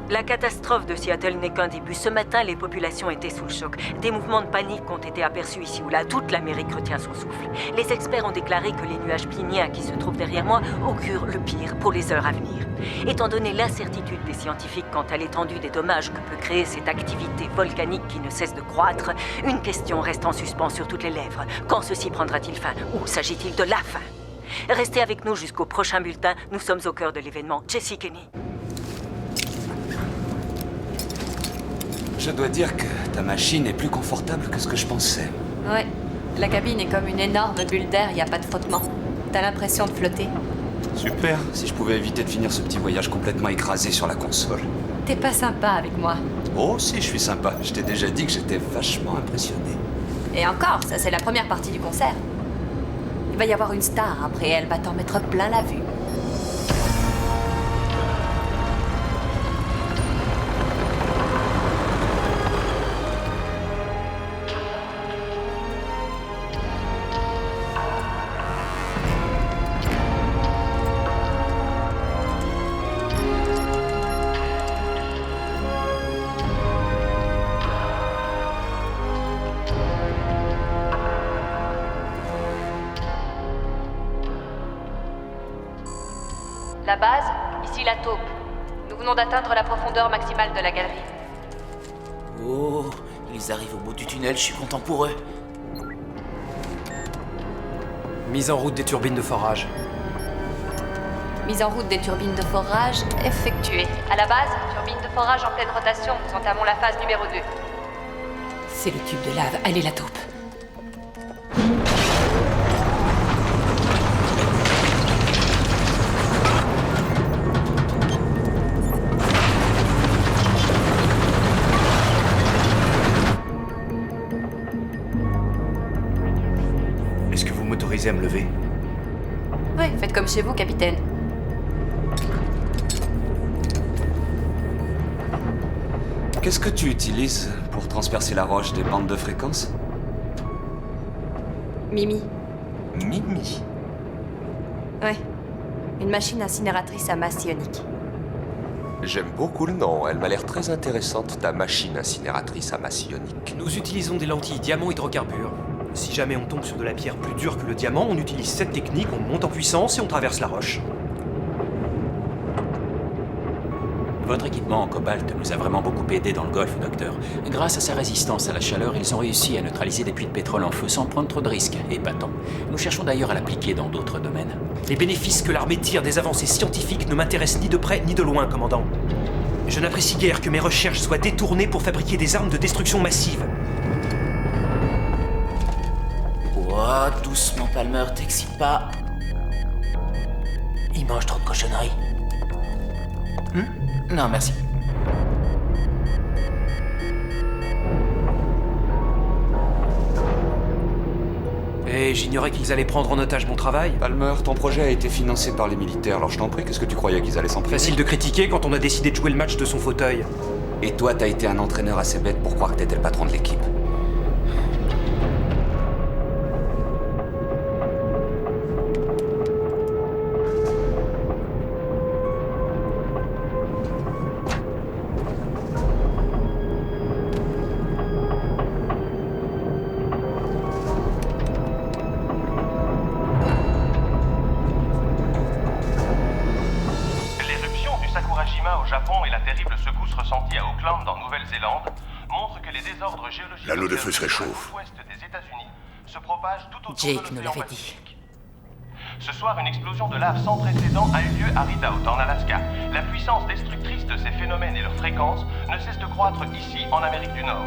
La catastrophe de Seattle n'est qu'un début. Ce matin, les populations étaient sous le choc. Des mouvements de panique ont été aperçus ici ou là. Toute l'Amérique retient son souffle. Les experts ont déclaré que les nuages pliniens qui se trouvent derrière moi augurent le pire pour les heures à venir. Étant donné l'incertitude des scientifiques quant à l'étendue des dommages que peut créer cette activité volcanique qui ne cesse de croître, une question reste en suspens sur toutes les lèvres. Quand ceci prendra-t-il fin? Ou s'agit-il de la fin? Restez avec nous jusqu'au prochain bulletin. Nous sommes au cœur de l'événement. Jesse Kenny. Je dois dire que ta machine est plus confortable que ce que je pensais. Ouais. La cabine est comme une énorme bulle d'air, y a pas de frottement. T'as l'impression de flotter. Super, si je pouvais éviter de finir ce petit voyage complètement écrasé sur la console. T'es pas sympa avec moi. Oh si, je suis sympa. Je t'ai déjà dit que j'étais vachement impressionné. Et encore, ça c'est la première partie du concert. Il va y avoir une star après, elle va t'en mettre plein la vue. La base, ici la taupe. Nous venons d'atteindre la profondeur maximale de la galerie. Oh, ils arrivent au bout du tunnel, je suis content pour eux. Mise en route des turbines de forage. Mise en route des turbines de forage effectuée. À la base, turbine de forage en pleine rotation. Nous entamons la phase numéro 2. C'est le tube de lave. Allez, la taupe. Est-ce que vous m'autorisez à me lever? Oui, faites comme chez vous, capitaine. Qu'est-ce que tu utilises pour transpercer la roche des bandes de fréquence? Mimi. Mimi? Ouais. Une machine incinératrice à masse ionique. J'aime beaucoup le nom, elle m'a l'air très intéressante, ta machine incinératrice à masse ionique. Nous utilisons des lentilles diamant hydrocarbures. Si jamais on tombe sur de la pierre plus dure que le diamant, on utilise cette technique, on monte en puissance et on traverse la roche. Votre équipement en cobalt nous a vraiment beaucoup aidé dans le Golfe, docteur. Grâce à sa résistance à la chaleur, ils ont réussi à neutraliser des puits de pétrole en feu sans prendre trop de risques. Épatant. Nous cherchons d'ailleurs à l'appliquer dans d'autres domaines. Les bénéfices que l'armée tire des avancées scientifiques ne m'intéressent ni de près ni de loin, commandant. Je n'apprécie guère que mes recherches soient détournées pour fabriquer des armes de destruction massive. Oh, doucement, Palmer, t'excite pas. Il mange trop de cochonneries. Non, merci. Et j'ignorais qu'ils allaient prendre en otage mon travail. Palmer, ton projet a été financé par les militaires, alors je t'en prie, qu'est-ce que tu croyais qu'ils allaient s'en priver? Facile de critiquer quand on a décidé de jouer le match de son fauteuil. Et toi, t'as été un entraîneur assez bête pour croire que t'étais le patron de l'équipe. L'éruption du Sakurajima au Japon et la terrible secousse ressentie à Auckland en Nouvelle-Zélande montrent que les désordres géologiques L'anneau de feu se réchauffe. ouest des États-Unis se propagent tout autour Jake de nous l'océan l'avait dit. Pacifique. Ce soir, une explosion de lave sans précédent a eu lieu à Redoubt, en Alaska. La puissance destructrice de ces phénomènes et leur fréquence ne cesse de croître ici, en Amérique du Nord.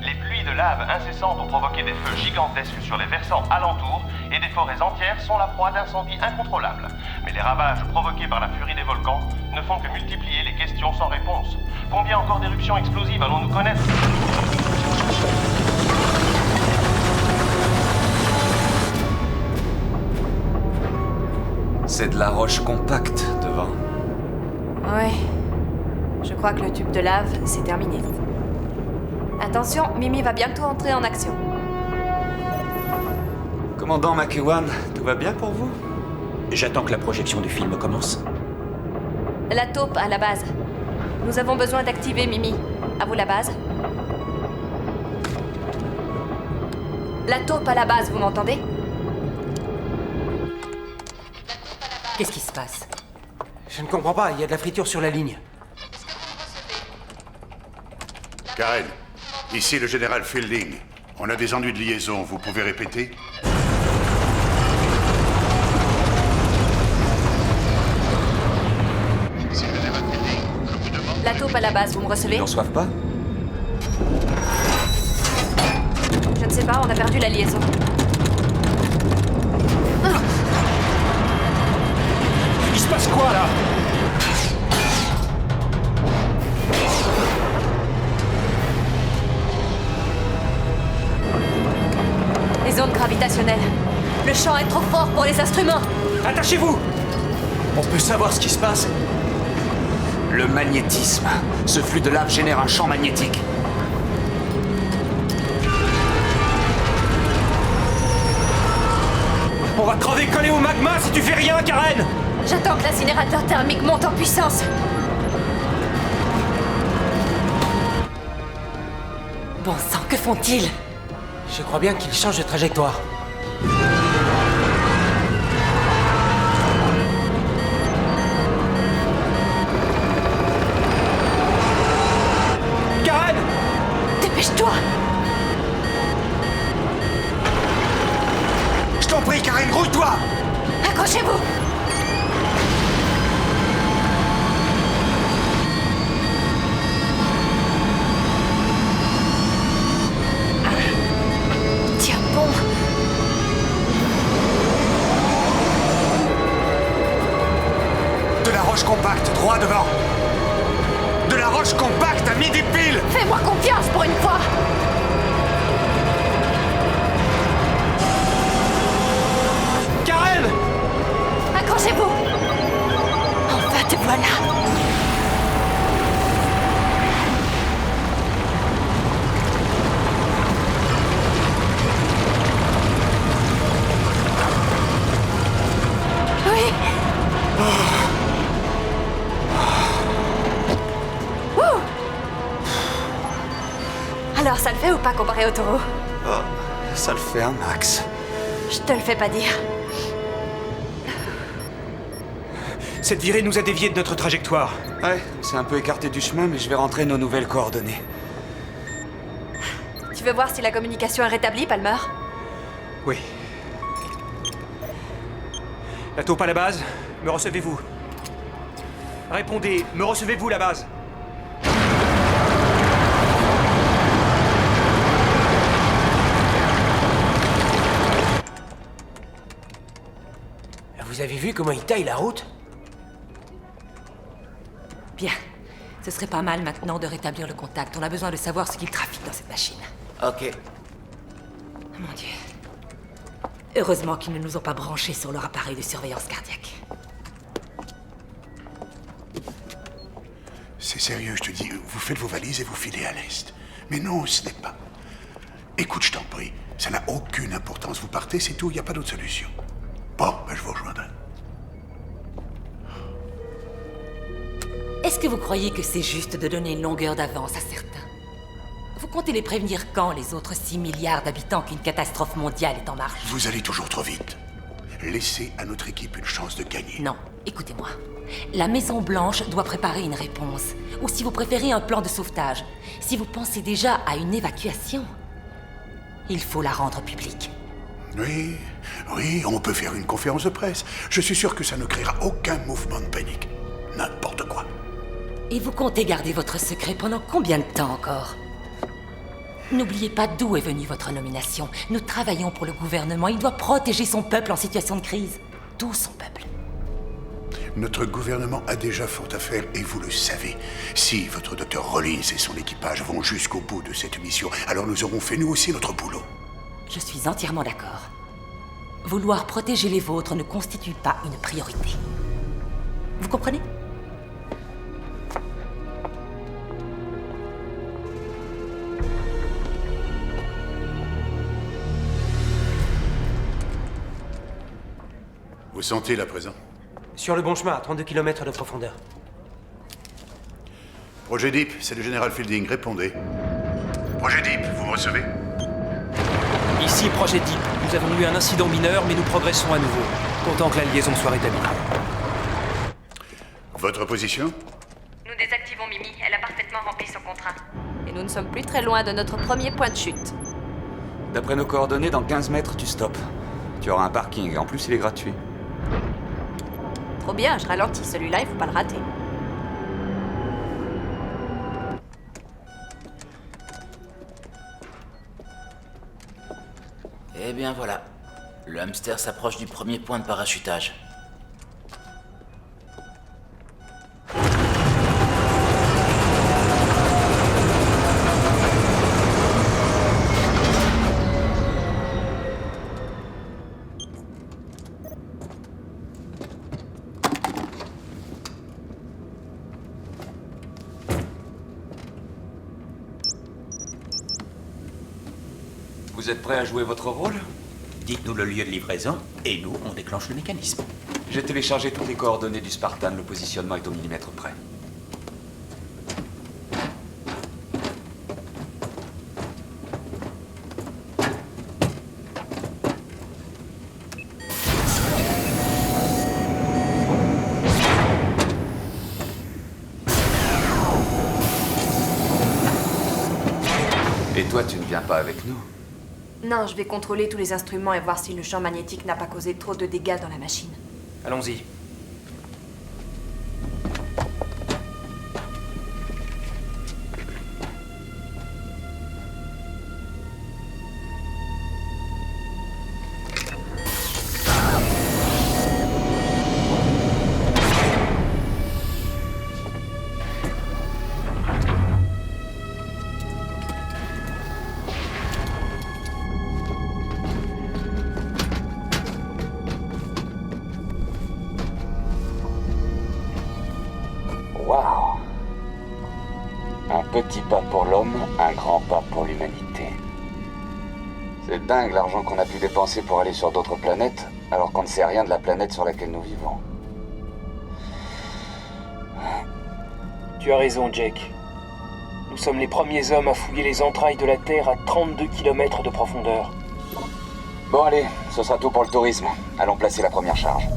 Les pluies de lave incessantes ont provoqué des feux gigantesques sur les versants alentours et des forêts entières sont la proie d'incendies incontrôlables. Mais les ravages provoqués par la furie des volcans ne font que multiplier les questions sans réponse. Combien encore d'éruptions explosives allons-nous connaître? C'est de la roche compacte devant. Ouais. Je crois que le tube de lave, c'est terminé. Attention, Mimi va bientôt entrer en action. Commandant McEwan, tout va bien pour vous? J'attends que la projection du film commence. La taupe à la base. Nous avons besoin d'activer Mimi. À vous la base. La taupe à la base, vous m'entendez? Qu'est-ce qui se passe? Je ne comprends pas, il y a de la friture sur la ligne. Karen, ici le général Fielding. On a des ennuis de liaison, vous pouvez répéter? La taupe à la base, vous me recevez? Ils n'en reçoivent pas? Je ne sais pas, on a perdu la liaison. Il se passe quoi, là? Les ondes gravitationnelles. Le champ est trop fort pour les instruments. Attachez-vous! On peut savoir ce qui se passe? Le magnétisme. Ce flux de lave génère un champ magnétique. On va crever collé au magma si tu fais rien, Karen! J'attends que l'incinérateur thermique monte en puissance. Bon sang, que font-ils? Je crois bien qu'il change de trajectoire. Accroche-toi! Je t'en prie, Karen, grouille-toi! Accrochez-vous! Tiens bon! De la roche compacte, droit devant! De la roche compacte à midi pile! Fais-moi confiance pour une fois! Karen! Accrochez-vous! Enfin te voilà! Oui! Ouh! Alors ça le fait ou pas comparé au taureau? Oh, ça le fait un max. Je te le fais pas dire. Cette virée nous a déviés de notre trajectoire. Ouais, c'est un peu écarté du chemin, mais je vais rentrer nos nouvelles coordonnées. Tu veux voir si la communication est rétablie, Palmer? Oui. La taupe à la base, me recevez-vous? Répondez, me recevez-vous la base? Vous avez vu comment il taille la route? Bien. Ce serait pas mal maintenant de rétablir le contact. On a besoin de savoir ce qu'il trafique dans cette machine. Ok. Mon Dieu. Heureusement qu'ils ne nous ont pas branchés sur leur appareil de surveillance cardiaque. C'est sérieux, je te dis, vous faites vos valises et vous filez à l'est. Mais non, ce n'est pas. Écoute, je t'en prie, ça n'a aucune importance. Vous partez, c'est tout, il n'y a pas d'autre solution. Bon, ben je vous rejoindrai. Est-ce que vous croyez que c'est juste de donner une longueur d'avance à certains? Vous comptez les prévenir quand, les autres 6 milliards d'habitants, qu'une catastrophe mondiale est en marche? Vous allez toujours trop vite. Laissez à notre équipe une chance de gagner. Non, écoutez-moi. La Maison-Blanche doit préparer une réponse. Ou si vous préférez, un plan de sauvetage. Si vous pensez déjà à une évacuation, il faut la rendre publique. Oui, oui, on peut faire une conférence de presse. Je suis sûr que ça ne créera aucun mouvement de panique. N'importe quoi. Et vous comptez garder votre secret pendant combien de temps encore? N'oubliez pas d'où est venue votre nomination. Nous travaillons pour le gouvernement. Il doit protéger son peuple en situation de crise. Tout son peuple. Notre gouvernement a déjà fort à faire et vous le savez. Si votre docteur Rollins et son équipage vont jusqu'au bout de cette mission, alors nous aurons fait nous aussi notre boulot. Je suis entièrement d'accord. Vouloir protéger les vôtres ne constitue pas une priorité. Vous comprenez? Vous sentez là présent? Sur le bon chemin, à 32 km de profondeur. Projet Deep, c'est le général Fielding, répondez. Projet Deep, vous me recevez? Ici, Projet Deep. Nous avons eu un incident mineur, mais nous progressons à nouveau. Content que la liaison soit rétablie. Votre position? Nous désactivons Mimi. Elle a parfaitement rempli son contrat. Et nous ne sommes plus très loin de notre premier point de chute. D'après nos coordonnées, dans 15 mètres, tu stoppes. Tu auras un parking, en plus il est gratuit. Trop bien, je ralentis. Celui-là, il faut pas le rater. Eh bien voilà. Le hamster s'approche du premier point de parachutage. Vous êtes prêts à jouer votre rôle? Dites-nous le lieu de livraison, et nous, on déclenche le mécanisme. J'ai téléchargé toutes les coordonnées du Spartan, le positionnement est au millimètre près. Et toi, tu ne viens pas avec nous? Non, je vais contrôler tous les instruments et voir si le champ magnétique n'a pas causé trop de dégâts dans la machine. Allons-y. Waouh! Un petit pas pour l'homme, un grand pas pour l'humanité. C'est dingue l'argent qu'on a pu dépenser pour aller sur d'autres planètes, alors qu'on ne sait rien de la planète sur laquelle nous vivons. Tu as raison, Jake. Nous sommes les premiers hommes à fouiller les entrailles de la Terre à 32 km de profondeur. Bon allez, ce sera tout pour le tourisme. Allons placer la première charge.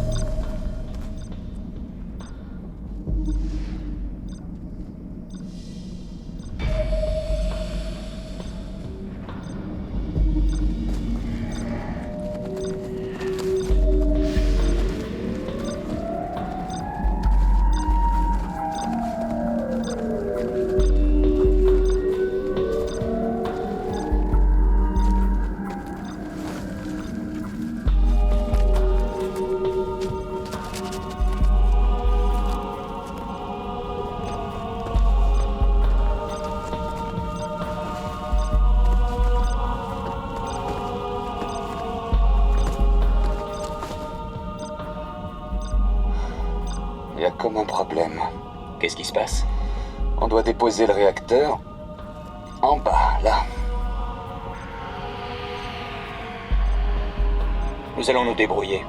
Il y a comme un problème. Qu'est-ce qui se passe? On doit déposer le réacteur en bas, là. Nous allons nous débrouiller.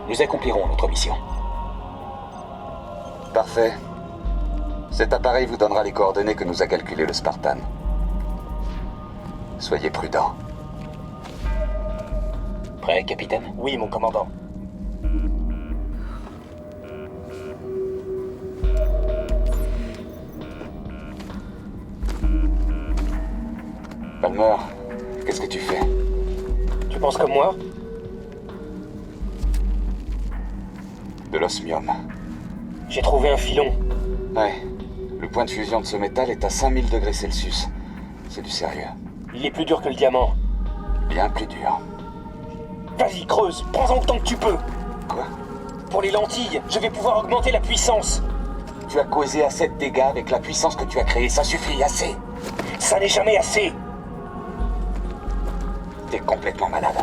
Nous accomplirons notre mission. Parfait. Cet appareil vous donnera les coordonnées que nous a calculées le Spartan. Soyez prudents. Prêt, capitaine? Oui, mon commandant. Palmer, qu'est-ce que tu fais? Tu penses comme moi? De l'osmium. J'ai trouvé un filon. Ouais. Le point de fusion de ce métal est à 5000 degrés Celsius. C'est du sérieux. Il est plus dur que le diamant. Bien plus dur. Vas-y, creuse. Prends-en le temps que tu peux. Quoi? Pour les lentilles, je vais pouvoir augmenter la puissance. Tu as causé assez de dégâts avec la puissance que tu as créée. Ça suffit, assez. Ça n'est jamais assez. T'es complètement malade.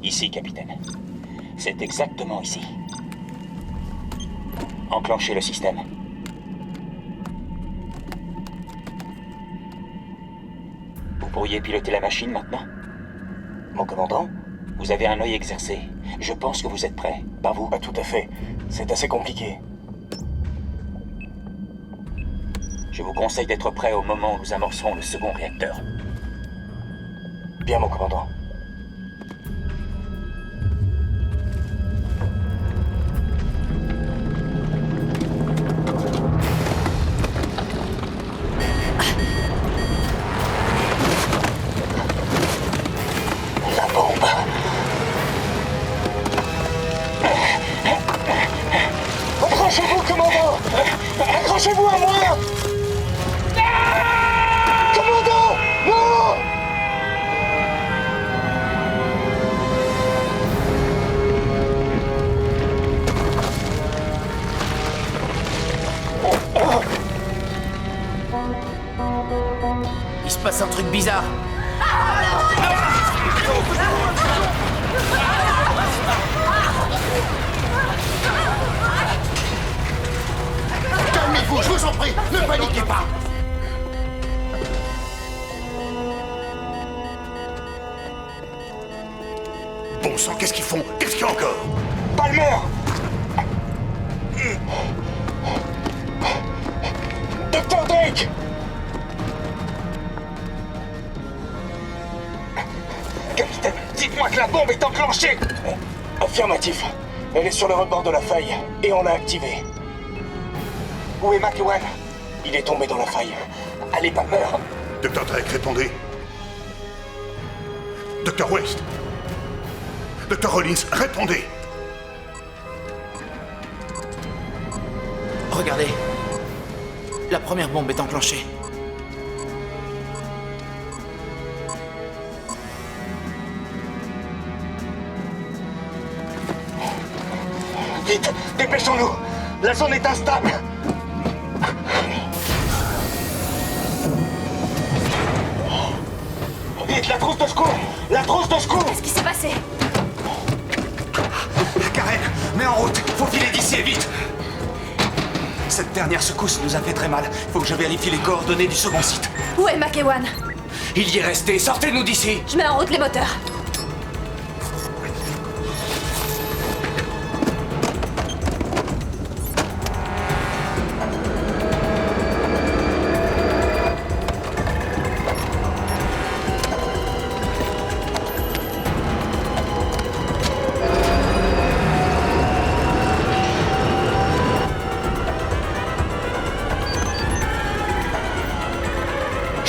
Ici, capitaine. C'est exactement ici. Enclenchez le système. Vous pourriez piloter la machine maintenant? Mon commandant, vous avez un œil exercé. Je pense que vous êtes prêt, pas vous? Pas tout à fait. C'est assez compliqué. Je vous conseille d'être prêt au moment où nous amorcerons le second réacteur. Bien, mon commandant. Accrochez-vous, commandant! Accrochez-vous à moi! Commandant! Non! Il se passe un truc bizarre. Calmez-vous, je vous en prie, ne paniquez pas. Bon sang, qu'est-ce qu'ils font? Qu'est-ce qu'il y a encore? Palmer! Dr. Drake! Capitaine, dites-moi que la bombe est enclenchée! Affirmatif. Elle est sur le rebord de la faille, et on l'a activée. Où est McEwan? Il est tombé dans la faille. Allez, Palmer. Dr. Drake, répondez. Dr. West. Dr. Rollins, répondez. Regardez. La première bombe est enclenchée. Vite, dépêchons-nous. La zone est instable. Vite, la trousse de secours. La trousse de secours. Qu'est-ce qui s'est passé? Karen, mets en route. Faut filer d'ici et vite. Cette dernière secousse nous a fait très mal. Faut que je vérifie les coordonnées du second site. Où est McEwan? Il y est resté. Sortez-nous d'ici. Je mets en route les moteurs.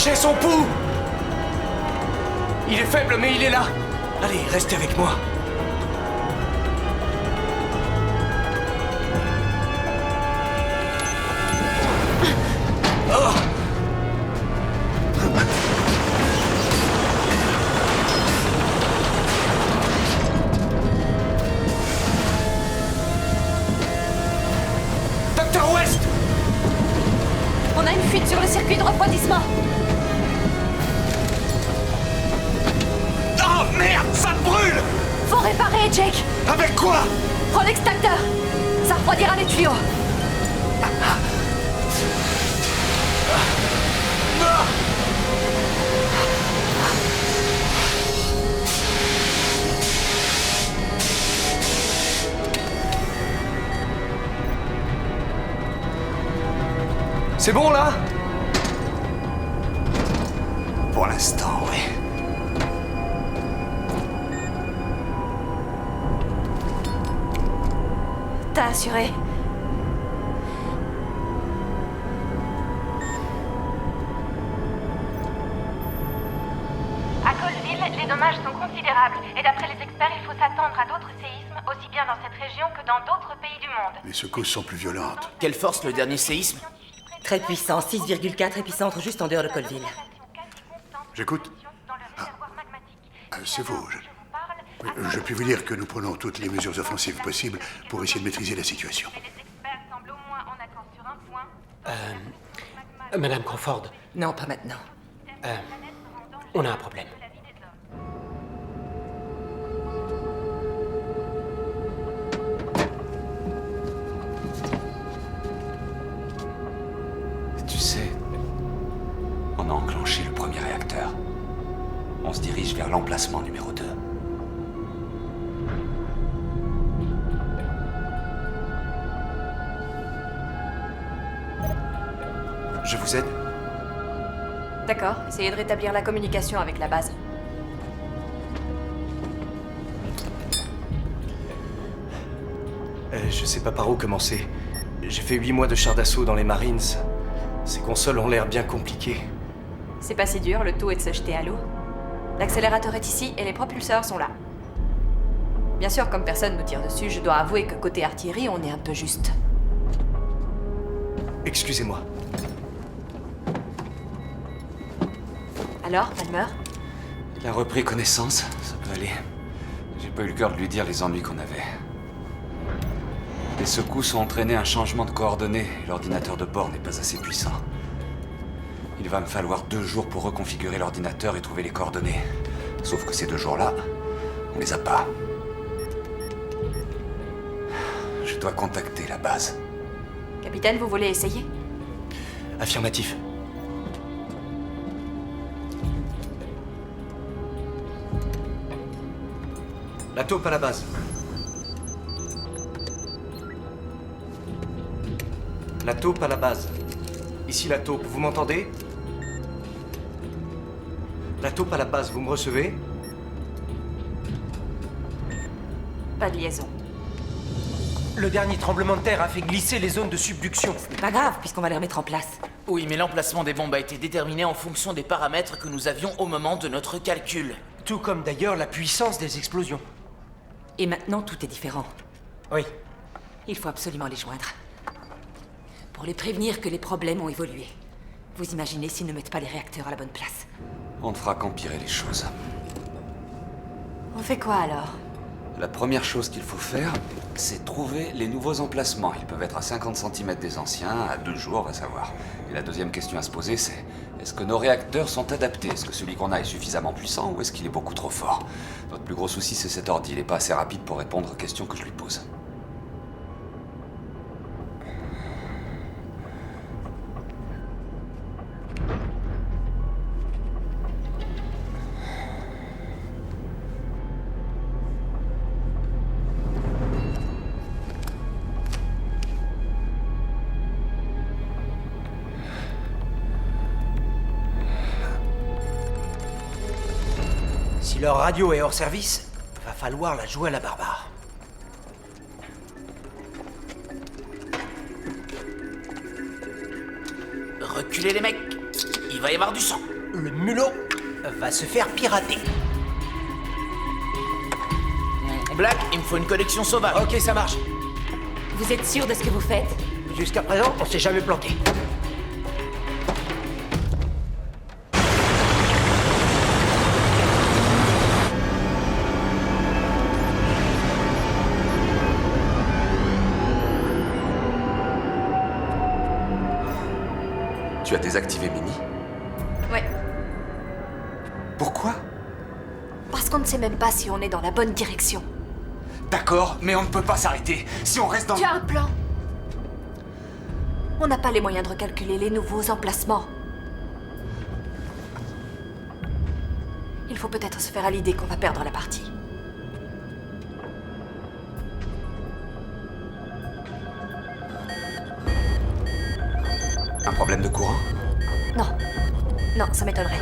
J'ai son pouls! Il est faible, mais il est là. Allez, restez avec moi. Oh! Dr. West! On a une fuite sur le circuit de refroidissement. Oh merde, ça brûle! Faut réparer, Jake! Avec quoi? Prends l'extracteur! Ça refroidira les tuyaux. C'est bon là? Pour l'instant, oui. T'as assuré. À Colville, les dommages sont considérables. Et d'après les experts, il faut s'attendre à d'autres séismes, aussi bien dans cette région que dans d'autres pays du monde. Les secousses sont plus violentes. Quelle force le dernier séisme? Très puissant, 6,4 épicentre juste en dehors de Colville. J'écoute. C'est vous. Je puis vous dire que nous prenons toutes les mesures offensives possibles pour essayer de maîtriser la situation. Madame Crawford. Non, pas maintenant. On a un problème. Tu sais, on a enclenché le premier réacteur. On se dirige vers l'emplacement numéro 2. Je vous aide? D'accord, essayez de rétablir la communication avec la base. Je sais pas par où commencer. J'ai fait 8 mois de char d'assaut dans les Marines. Ces consoles ont l'air bien compliquées. C'est pas si dur, le tout est de se jeter à l'eau. L'accélérateur est ici et les propulseurs sont là. Bien sûr, comme personne nous tire dessus, je dois avouer que côté artillerie, on est un peu juste. Excusez-moi. Alors, Palmer? Il a repris connaissance, ça peut aller. J'ai pas eu le cœur de lui dire les ennuis qu'on avait. Les secousses ont entraîné un changement de coordonnées et l'ordinateur de bord n'est pas assez puissant. Il va me falloir 2 jours pour reconfigurer l'ordinateur et trouver les coordonnées. Sauf que ces 2 jours-là, on les a pas. Je dois contacter la base. Capitaine, vous voulez essayer? Affirmatif. La taupe à la base. La taupe à la base. Ici la taupe, vous m'entendez? La taupe à la base, vous me recevez? Pas de liaison. Le dernier tremblement de terre a fait glisser les zones de subduction. C'est pas grave, puisqu'on va les remettre en place. Oui, mais l'emplacement des bombes a été déterminé en fonction des paramètres que nous avions au moment de notre calcul. Tout comme d'ailleurs la puissance des explosions. Et maintenant, tout est différent. Oui. Il faut absolument les joindre. Pour les prévenir que les problèmes ont évolué. Vous imaginez s'ils ne mettent pas les réacteurs à la bonne place? On ne fera qu'empirer les choses. On fait quoi alors? La première chose qu'il faut faire, c'est trouver les nouveaux emplacements. Ils peuvent être à 50 cm des anciens, à 2 jours, on va savoir. Et la deuxième question à se poser, c'est est-ce que nos réacteurs sont adaptés? Est-ce que celui qu'on a est suffisamment puissant ou est-ce qu'il est beaucoup trop fort? Notre plus gros souci, c'est cet ordi. Il n'est pas assez rapide pour répondre aux questions que je lui pose. Si leur radio est hors service, va falloir la jouer à la barbare. Reculez les mecs, il va y avoir du sang. Le mulot va se faire pirater. Black, il me faut une connexion sauvage. Ok, ça marche. Vous êtes sûr de ce que vous faites? Jusqu'à présent, on s'est jamais planté. Tu as désactivé Mini? Ouais. Pourquoi? Parce qu'on ne sait même pas si on est dans la bonne direction. D'accord, mais on ne peut pas s'arrêter. Si on reste dans... Tu as un plan? On n'a pas les moyens de recalculer les nouveaux emplacements. Il faut peut-être se faire à l'idée qu'on va perdre la partie. Un problème de courant? Non. Non, ça m'étonnerait.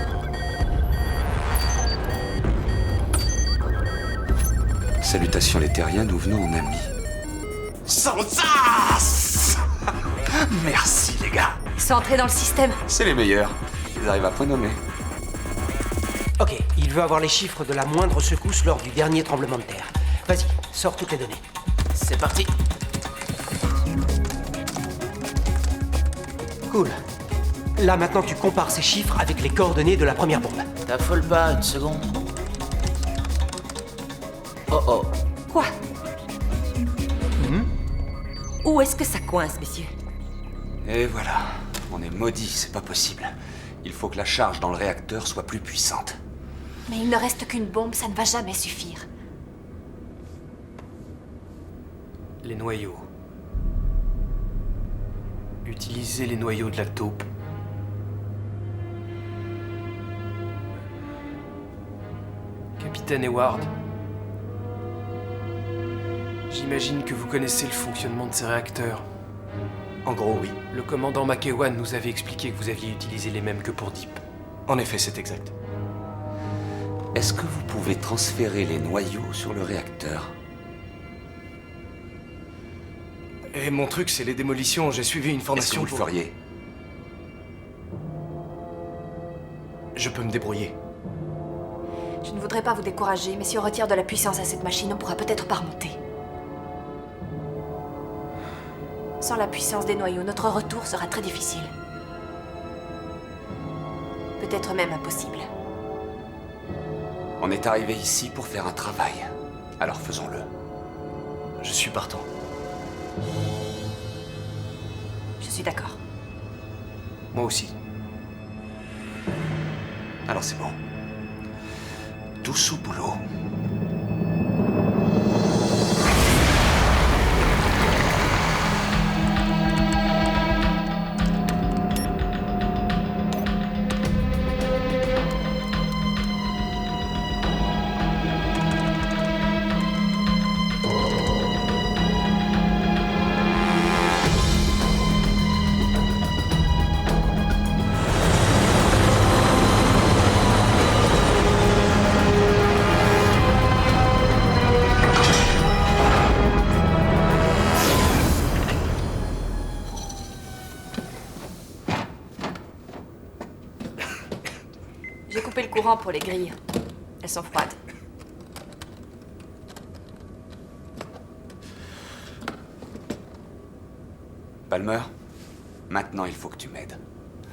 Salutations les terriens, nous venons en amis. Sans as! Merci les gars. Ils sont entrés dans le système. C'est les meilleurs. Ils arrivent à point nommé. Ok, il veut avoir les chiffres de la moindre secousse lors du dernier tremblement de terre. Vas-y, sors toutes les données. C'est parti. Cool. Là, maintenant, tu compares ces chiffres avec les coordonnées de la première bombe. T'affole pas, une seconde. Oh oh. Quoi? Où est-ce que ça coince, messieurs? Et voilà. On est maudits, c'est pas possible. Il faut que la charge dans le réacteur soit plus puissante. Mais il ne reste qu'une bombe, ça ne va jamais suffire. Les noyaux. Utilisez les noyaux de la taupe. Capitaine Hayward. J'imagine que vous connaissez le fonctionnement de ces réacteurs. En gros, oui. Le commandant McEwan nous avait expliqué que vous aviez utilisé les mêmes que pour Deep. En effet, c'est exact. Est-ce que vous pouvez transférer les noyaux sur le réacteur? Et mon truc, c'est les démolitions. J'ai suivi une formation. Est-ce que vous le feriez? Je peux me débrouiller. Je ne voudrais pas vous décourager, mais si on retire de la puissance à cette machine, on pourra peut-être pas remonter. Sans la puissance des noyaux, notre retour sera très difficile. Peut-être même impossible. On est arrivé ici pour faire un travail. Alors faisons-le. Je suis partant. Je suis d'accord. Moi aussi. Alors c'est bon. Tous au boulot. courant pour les grilles. Elles sont froides. Palmer, maintenant il faut que tu m'aides.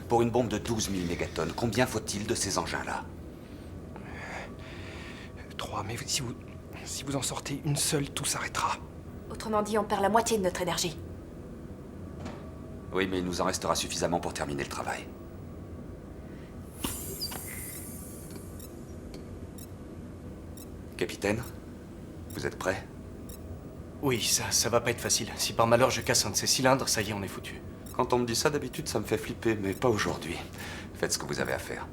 Pour une bombe de 12 000 mégatonnes, combien faut-il de ces engins-là? 3, mais si vous en sortez une seule, tout s'arrêtera. Autrement dit, on perd la moitié de notre énergie. Oui, mais il nous en restera suffisamment pour terminer le travail. Capitaine, vous êtes prêt? Oui, ça va pas être facile. Si par malheur je casse un de ces cylindres, ça y est, on est foutu. Quand on me dit ça, d'habitude, ça me fait flipper, mais pas aujourd'hui. Faites ce que vous avez à faire.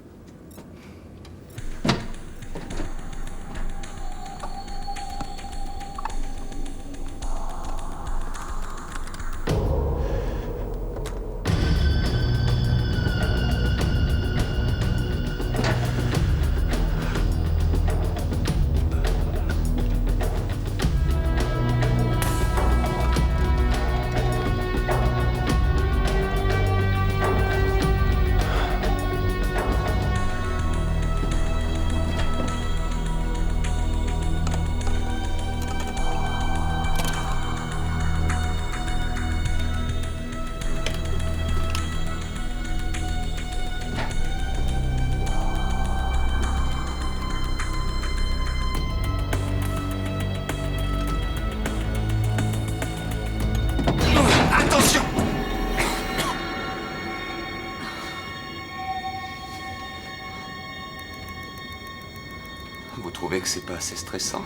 Vous trouvez que c'est pas assez stressant?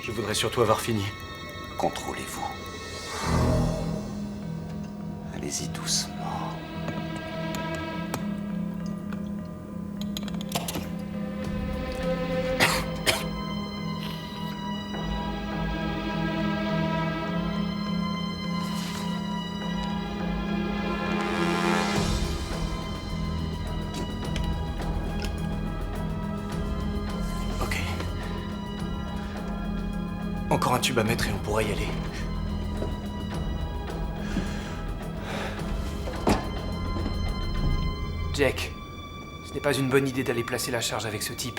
Je voudrais surtout avoir fini. Contrôlez-vous. Allez-y doucement. Encore un tube à mettre et on pourra y aller. Jack, ce n'est pas une bonne idée d'aller placer la charge avec ce type.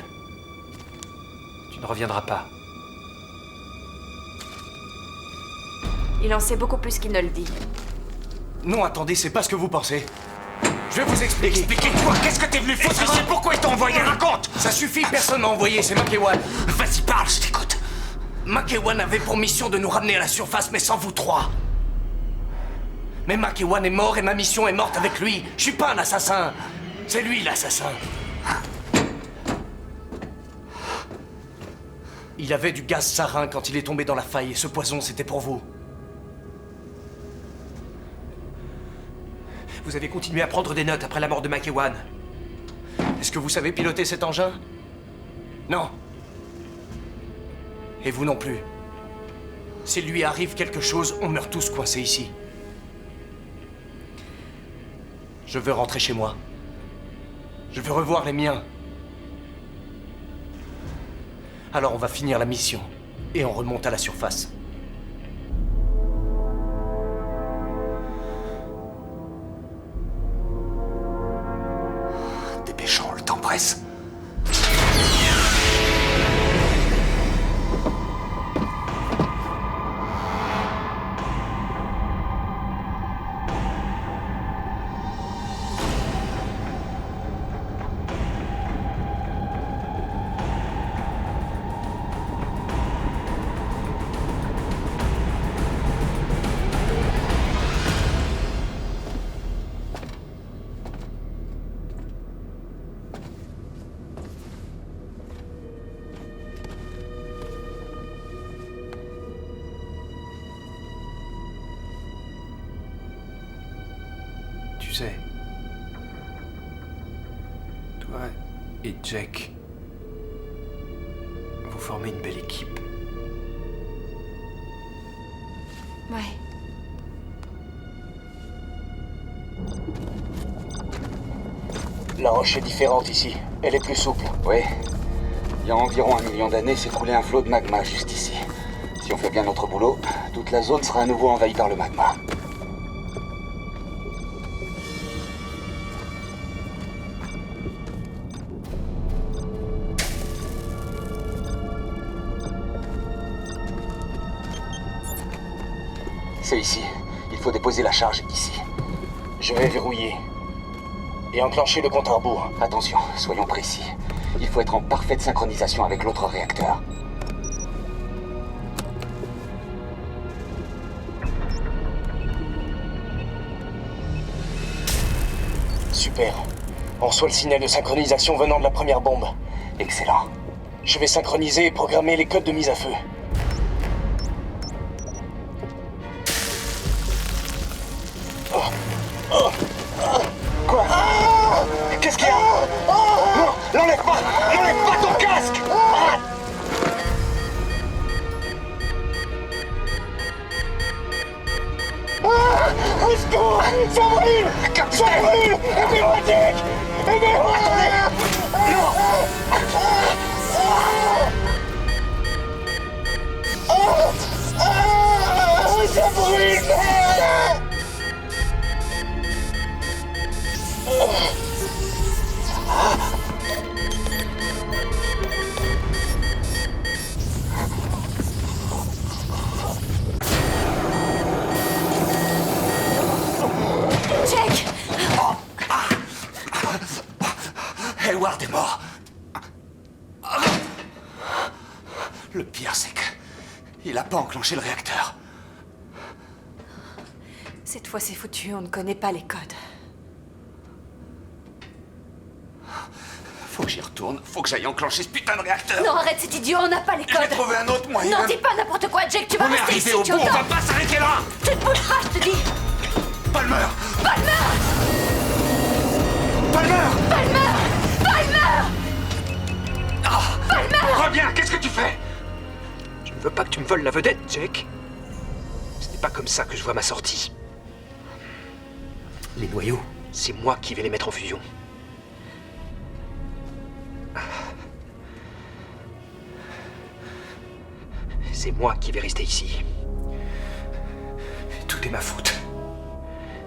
Tu ne reviendras pas. Il en sait beaucoup plus qu'il ne le dit. Non, attendez, c'est pas ce que vous pensez. Je vais vous expliquer. Expliquez-toi, qu'est-ce que t'es venu foutre? Et c'est pourquoi ils t'ont envoyé? Raconte! Ça suffit, personne m'a envoyé, c'est McEwan. Vas-y, parle, je t'écoute. McEwan avait pour mission de nous ramener à la surface, mais sans vous trois. Mais McEwan est mort et ma mission est morte avec lui. Je suis pas un assassin. C'est lui l'assassin. Il avait du gaz sarin quand il est tombé dans la faille et ce poison, c'était pour vous. Vous avez continué à prendre des notes après la mort de McEwan. Est-ce que vous savez piloter cet engin? Non. Et vous non plus. S'il lui arrive quelque chose, on meurt tous coincés ici. Je veux rentrer chez moi. Je veux revoir les miens. Alors on va finir la mission. Et on remonte à la surface. Dépêchons, le temps presse. Tu sais, toi et Jack, vous formez une belle équipe. Ouais. La roche est différente ici. Elle est plus souple. Oui. Il y a environ 1 million d'années s'est écoulé un flot de magma juste ici. Si on fait bien notre boulot, toute la zone sera à nouveau envahie par le magma. C'est ici. Il faut déposer la charge ici. Je vais verrouiller. Et enclencher le compte à rebours. Attention, soyons précis. Il faut être en parfaite synchronisation avec l'autre réacteur. Super. On reçoit le signal de synchronisation venant de la première bombe. Excellent. Je vais synchroniser et programmer les codes de mise à feu. Quoi? Qu'est-ce qu'il y a? Non, l'enlève pas! N'enlève pas ton casque! Au secours! Ça brûle! Ça brûle! Aidez-moi, Dick! Aidez-moi! Ça brûle! Jake! Hayward est mort. Le pire, c'est que... il a pas enclenché le réacteur. Cette fois, c'est foutu, on ne connaît pas les codes. Faut que j'y retourne, faut que j'aille enclencher ce putain de réacteur. Non, arrête, cet idiot, on n'a pas les codes. J'ai trouvé un autre moyen. Non, dis pas n'importe quoi, Jake, tu vas On est rester arrivé ici, au tu bout, on entends? va pas s'arrêter là. Tu te bougeras, je te dis. Palmer! Palmer! Palmer! Palmer! Palmer! Palmer! Reviens, qu'est-ce que tu fais? Je ne veux pas que tu me voles la vedette, Jake. Ce n'est pas comme ça que je vois ma sortie. Les noyaux, c'est moi qui vais les mettre en fusion. C'est moi qui vais rester ici. Tout est ma faute.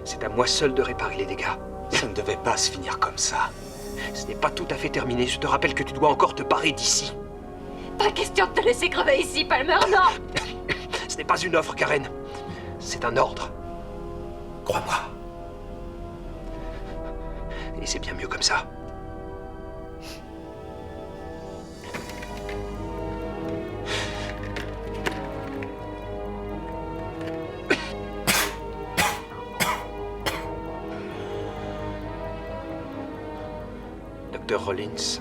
C'est à moi seul de réparer les dégâts. Ça ne devait pas se finir comme ça. Ce n'est pas tout à fait terminé. Je te rappelle que tu dois encore te barrer d'ici. Pas question de te laisser crever ici, Palmer, non! Ce n'est pas une offre, Karen. C'est un ordre. Crois-moi. Et c'est bien mieux comme ça. Dr. Rollins.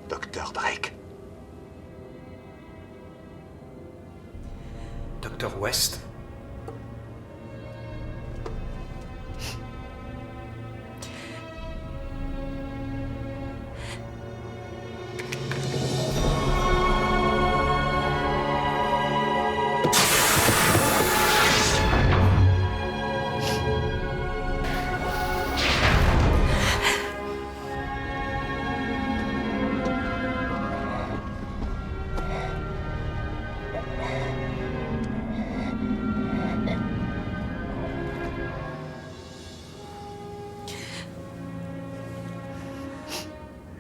Dr. Drake. Dr. West.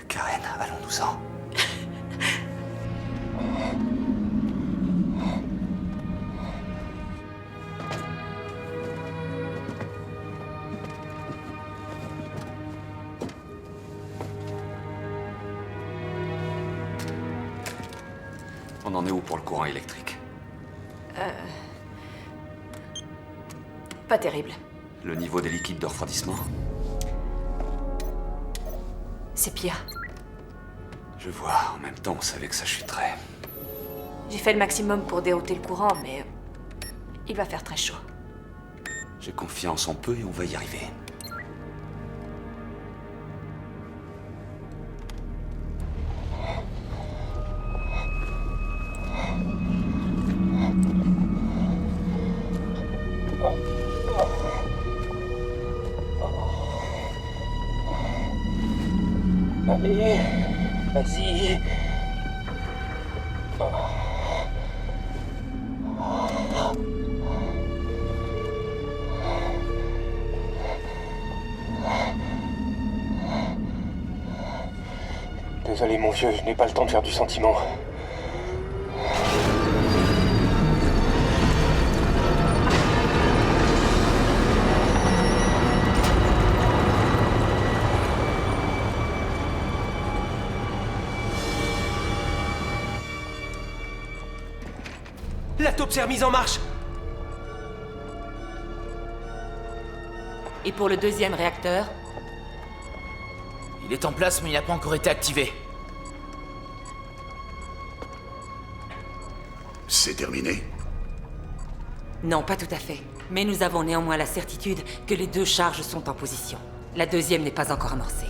Karen, allons-nous-en. On en est où pour le courant électrique? Pas terrible. Le niveau des liquides de refroidissement? C'est pire. Je vois, en même temps, on savait que ça chuterait. J'ai fait le maximum pour dérouter le courant, mais il va faire très chaud. J'ai confiance, on peut et on va y arriver. Allez, vas-y. Désolé mon vieux, je n'ai pas le temps de faire du sentiment. La taupe s'est remise en marche. Et pour le deuxième réacteur? Il est en place, mais il n'a pas encore été activé. C'est terminé? Non, pas tout à fait. Mais nous avons néanmoins la certitude que les deux charges sont en position. La deuxième n'est pas encore amorcée.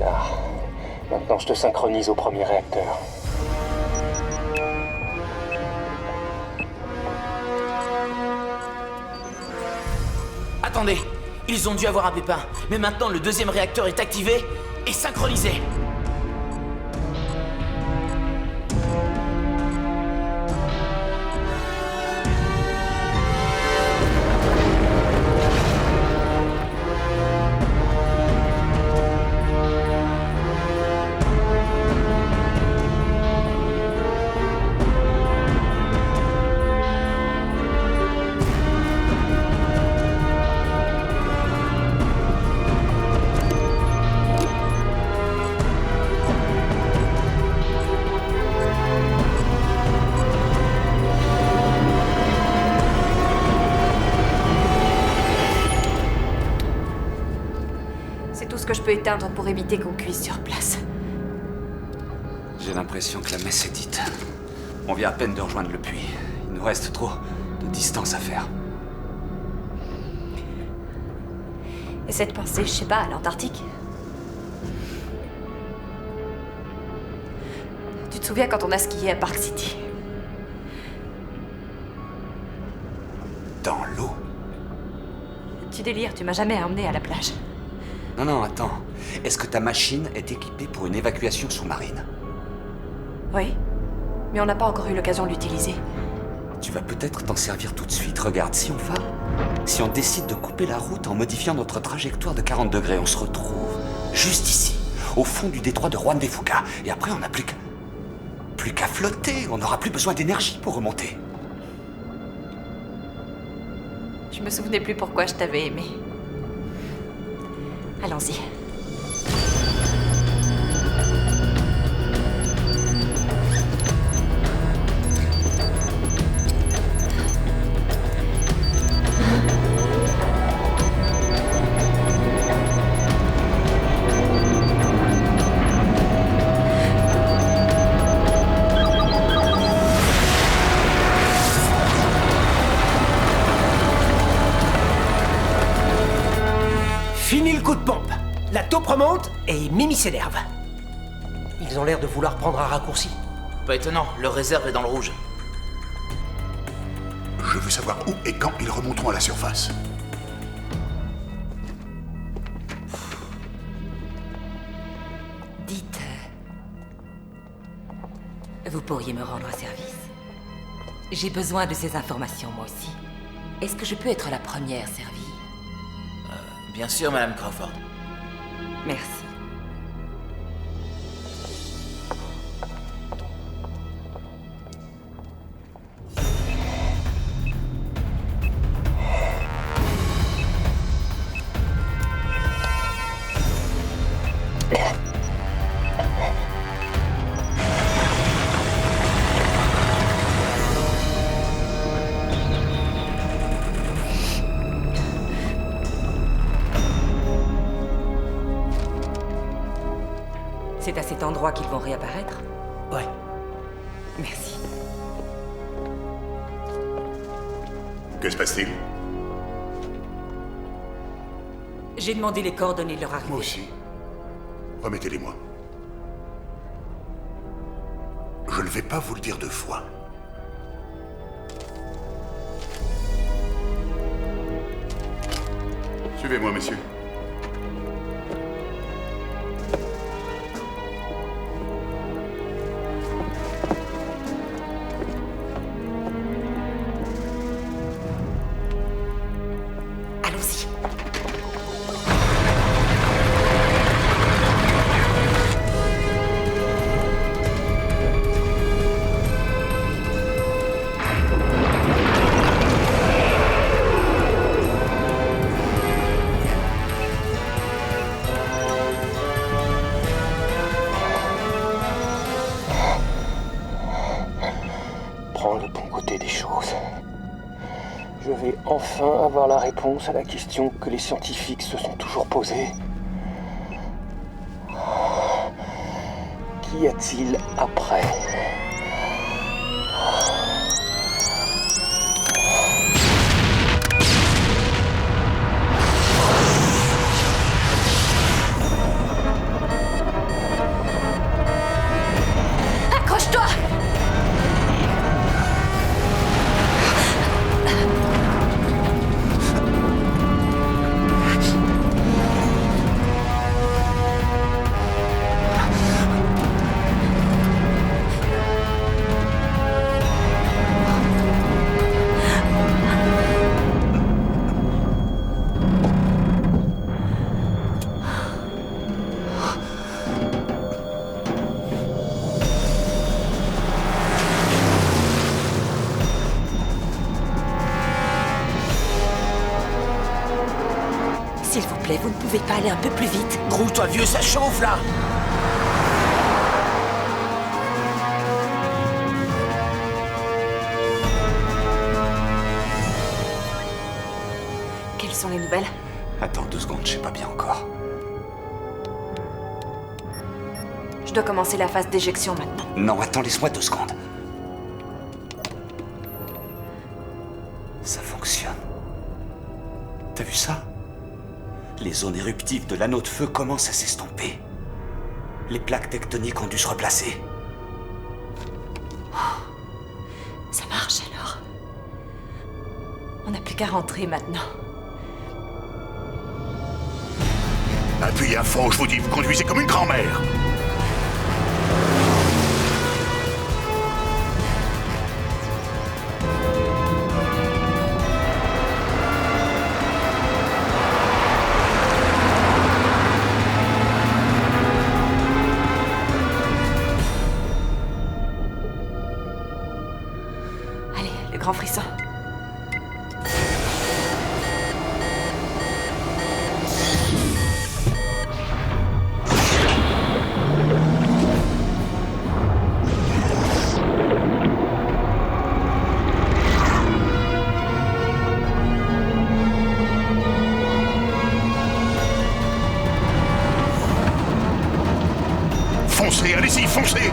Là. Maintenant, je te synchronise au premier réacteur. Attendez, ils ont dû avoir un pépin. Mais maintenant, le deuxième réacteur est activé et synchronisé. Je peux éteindre pour éviter qu'on cuise sur place. J'ai l'impression que la messe est dite. On vient à peine de rejoindre le puits. Il nous reste trop de distance à faire. Essaie de penser, je sais pas, à l'Antarctique. Tu te souviens quand on a skié à Park City? Dans l'eau? Tu délires, tu m'as jamais emmené à la plage. Non, attends. Est-ce que ta machine est équipée pour une évacuation sous-marine? Oui, mais on n'a pas encore eu l'occasion de l'utiliser. Tu vas peut-être t'en servir tout de suite. Regarde, si on décide de couper la route en modifiant notre trajectoire de 40 degrés, on se retrouve juste ici, au fond du détroit de Juan de Fuca. Et après, on n'a plus qu'à flotter. On n'aura plus besoin d'énergie pour remonter. Je me souvenais plus pourquoi je t'avais aimé. Allons-y. Fini le coup de pompe. La taupe remonte et Mimi s'énerve. Ils ont l'air de vouloir prendre un raccourci. Pas étonnant, leur réserve est dans le rouge. Je veux savoir où et quand ils remonteront à la surface. Dites... vous pourriez me rendre service? J'ai besoin de ces informations, moi aussi. Est-ce que je peux être la première servie? Bien sûr, Madame Crawford. Merci. C'est à cet endroit qu'ils vont réapparaître? Ouais. Merci. Que se passe-t-il? J'ai demandé les coordonnées de leur arrivée. Moi aussi. Remettez-les-moi. Je ne vais pas vous le dire deux fois. Suivez-moi, messieurs. Allons-y. prends le bon côté des choses. Je vais enfin avoir la réponse à la question que les scientifiques se sont toujours posée. Qu'y a-t-il après ? Accroche-toi! S'il vous plaît, vous ne pouvez pas aller un peu plus vite? Gros, toi vieux, ça chauffe là! Quelles sont les nouvelles? Attends 2 secondes, je sais pas bien encore. Je dois commencer la phase d'éjection maintenant. Non, attends, laisse-moi 2 secondes. Ça fonctionne. T'as vu ça? Les zones éruptives de l'anneau de feu commencent à s'estomper. Les plaques tectoniques ont dû se replacer. Ça marche alors. On n'a plus qu'à rentrer maintenant. Appuyez à fond, je vous dis, vous conduisez comme une grand-mère. Allez, le grand frisson. Foncez, allez-y, foncez!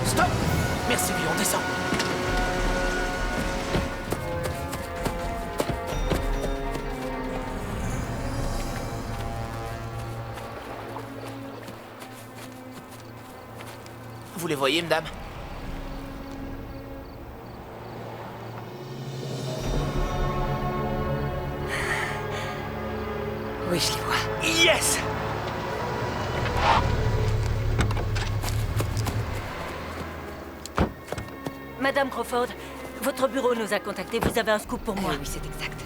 Stop! Merci, vieux, on descend. Vous les voyez, madame? Oui, je les vois. Yes! Madame Crawford, votre bureau nous a contactés. Vous avez un scoop pour moi. Oui, c'est exact.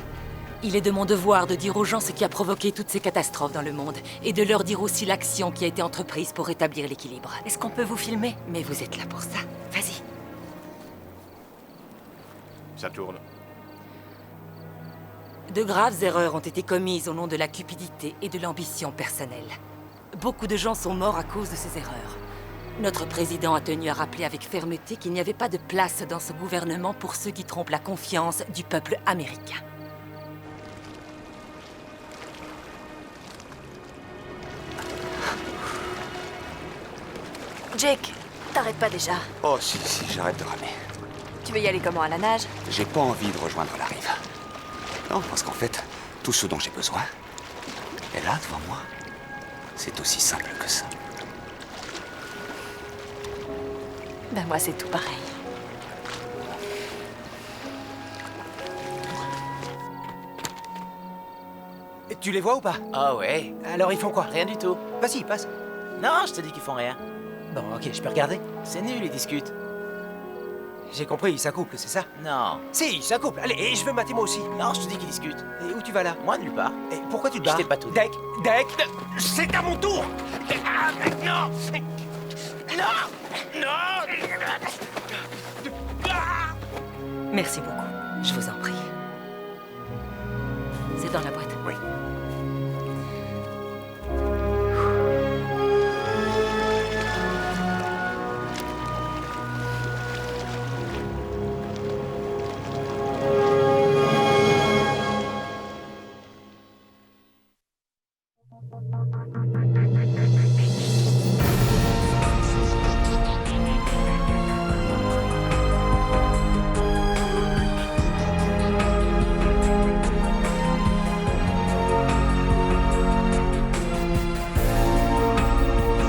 Il est de mon devoir de dire aux gens ce qui a provoqué toutes ces catastrophes dans le monde et de leur dire aussi l'action qui a été entreprise pour rétablir l'équilibre. Est-ce qu'on peut vous filmer? Mais vous êtes là pour ça. Vas-y. Ça tourne. De graves erreurs ont été commises au nom de la cupidité et de l'ambition personnelle. Beaucoup de gens sont morts à cause de ces erreurs. Notre président a tenu à rappeler avec fermeté qu'il n'y avait pas de place dans ce gouvernement pour ceux qui trompent la confiance du peuple américain. Jake, t'arrêtes pas déjà. Oh si, j'arrête de ramer. Tu veux y aller comment, à la nage? J'ai pas envie de rejoindre la rive. Non, parce qu'en fait, tout ce dont j'ai besoin est là, devant moi. C'est aussi simple que ça. Ben moi, c'est tout pareil. Tu les vois ou pas? Ah ouais. Alors ils font quoi? Rien du tout. Vas-y, passe. Non, je te dis qu'ils font rien. Bon, ok, je peux regarder? C'est nul, ils discutent. J'ai compris, ils s'accouplent, c'est ça? Non. Si, ils s'accouplent. Allez, et je veux mater moi aussi. Non, je te dis qu'ils discutent. Et où tu vas là? Moi, nulle part. Et pourquoi tu te barres? Je t'ai pas tout dit. Deck, c'est à mon tour! Non! Non! Merci beaucoup. Je vous en prie. C'est dans la boîte.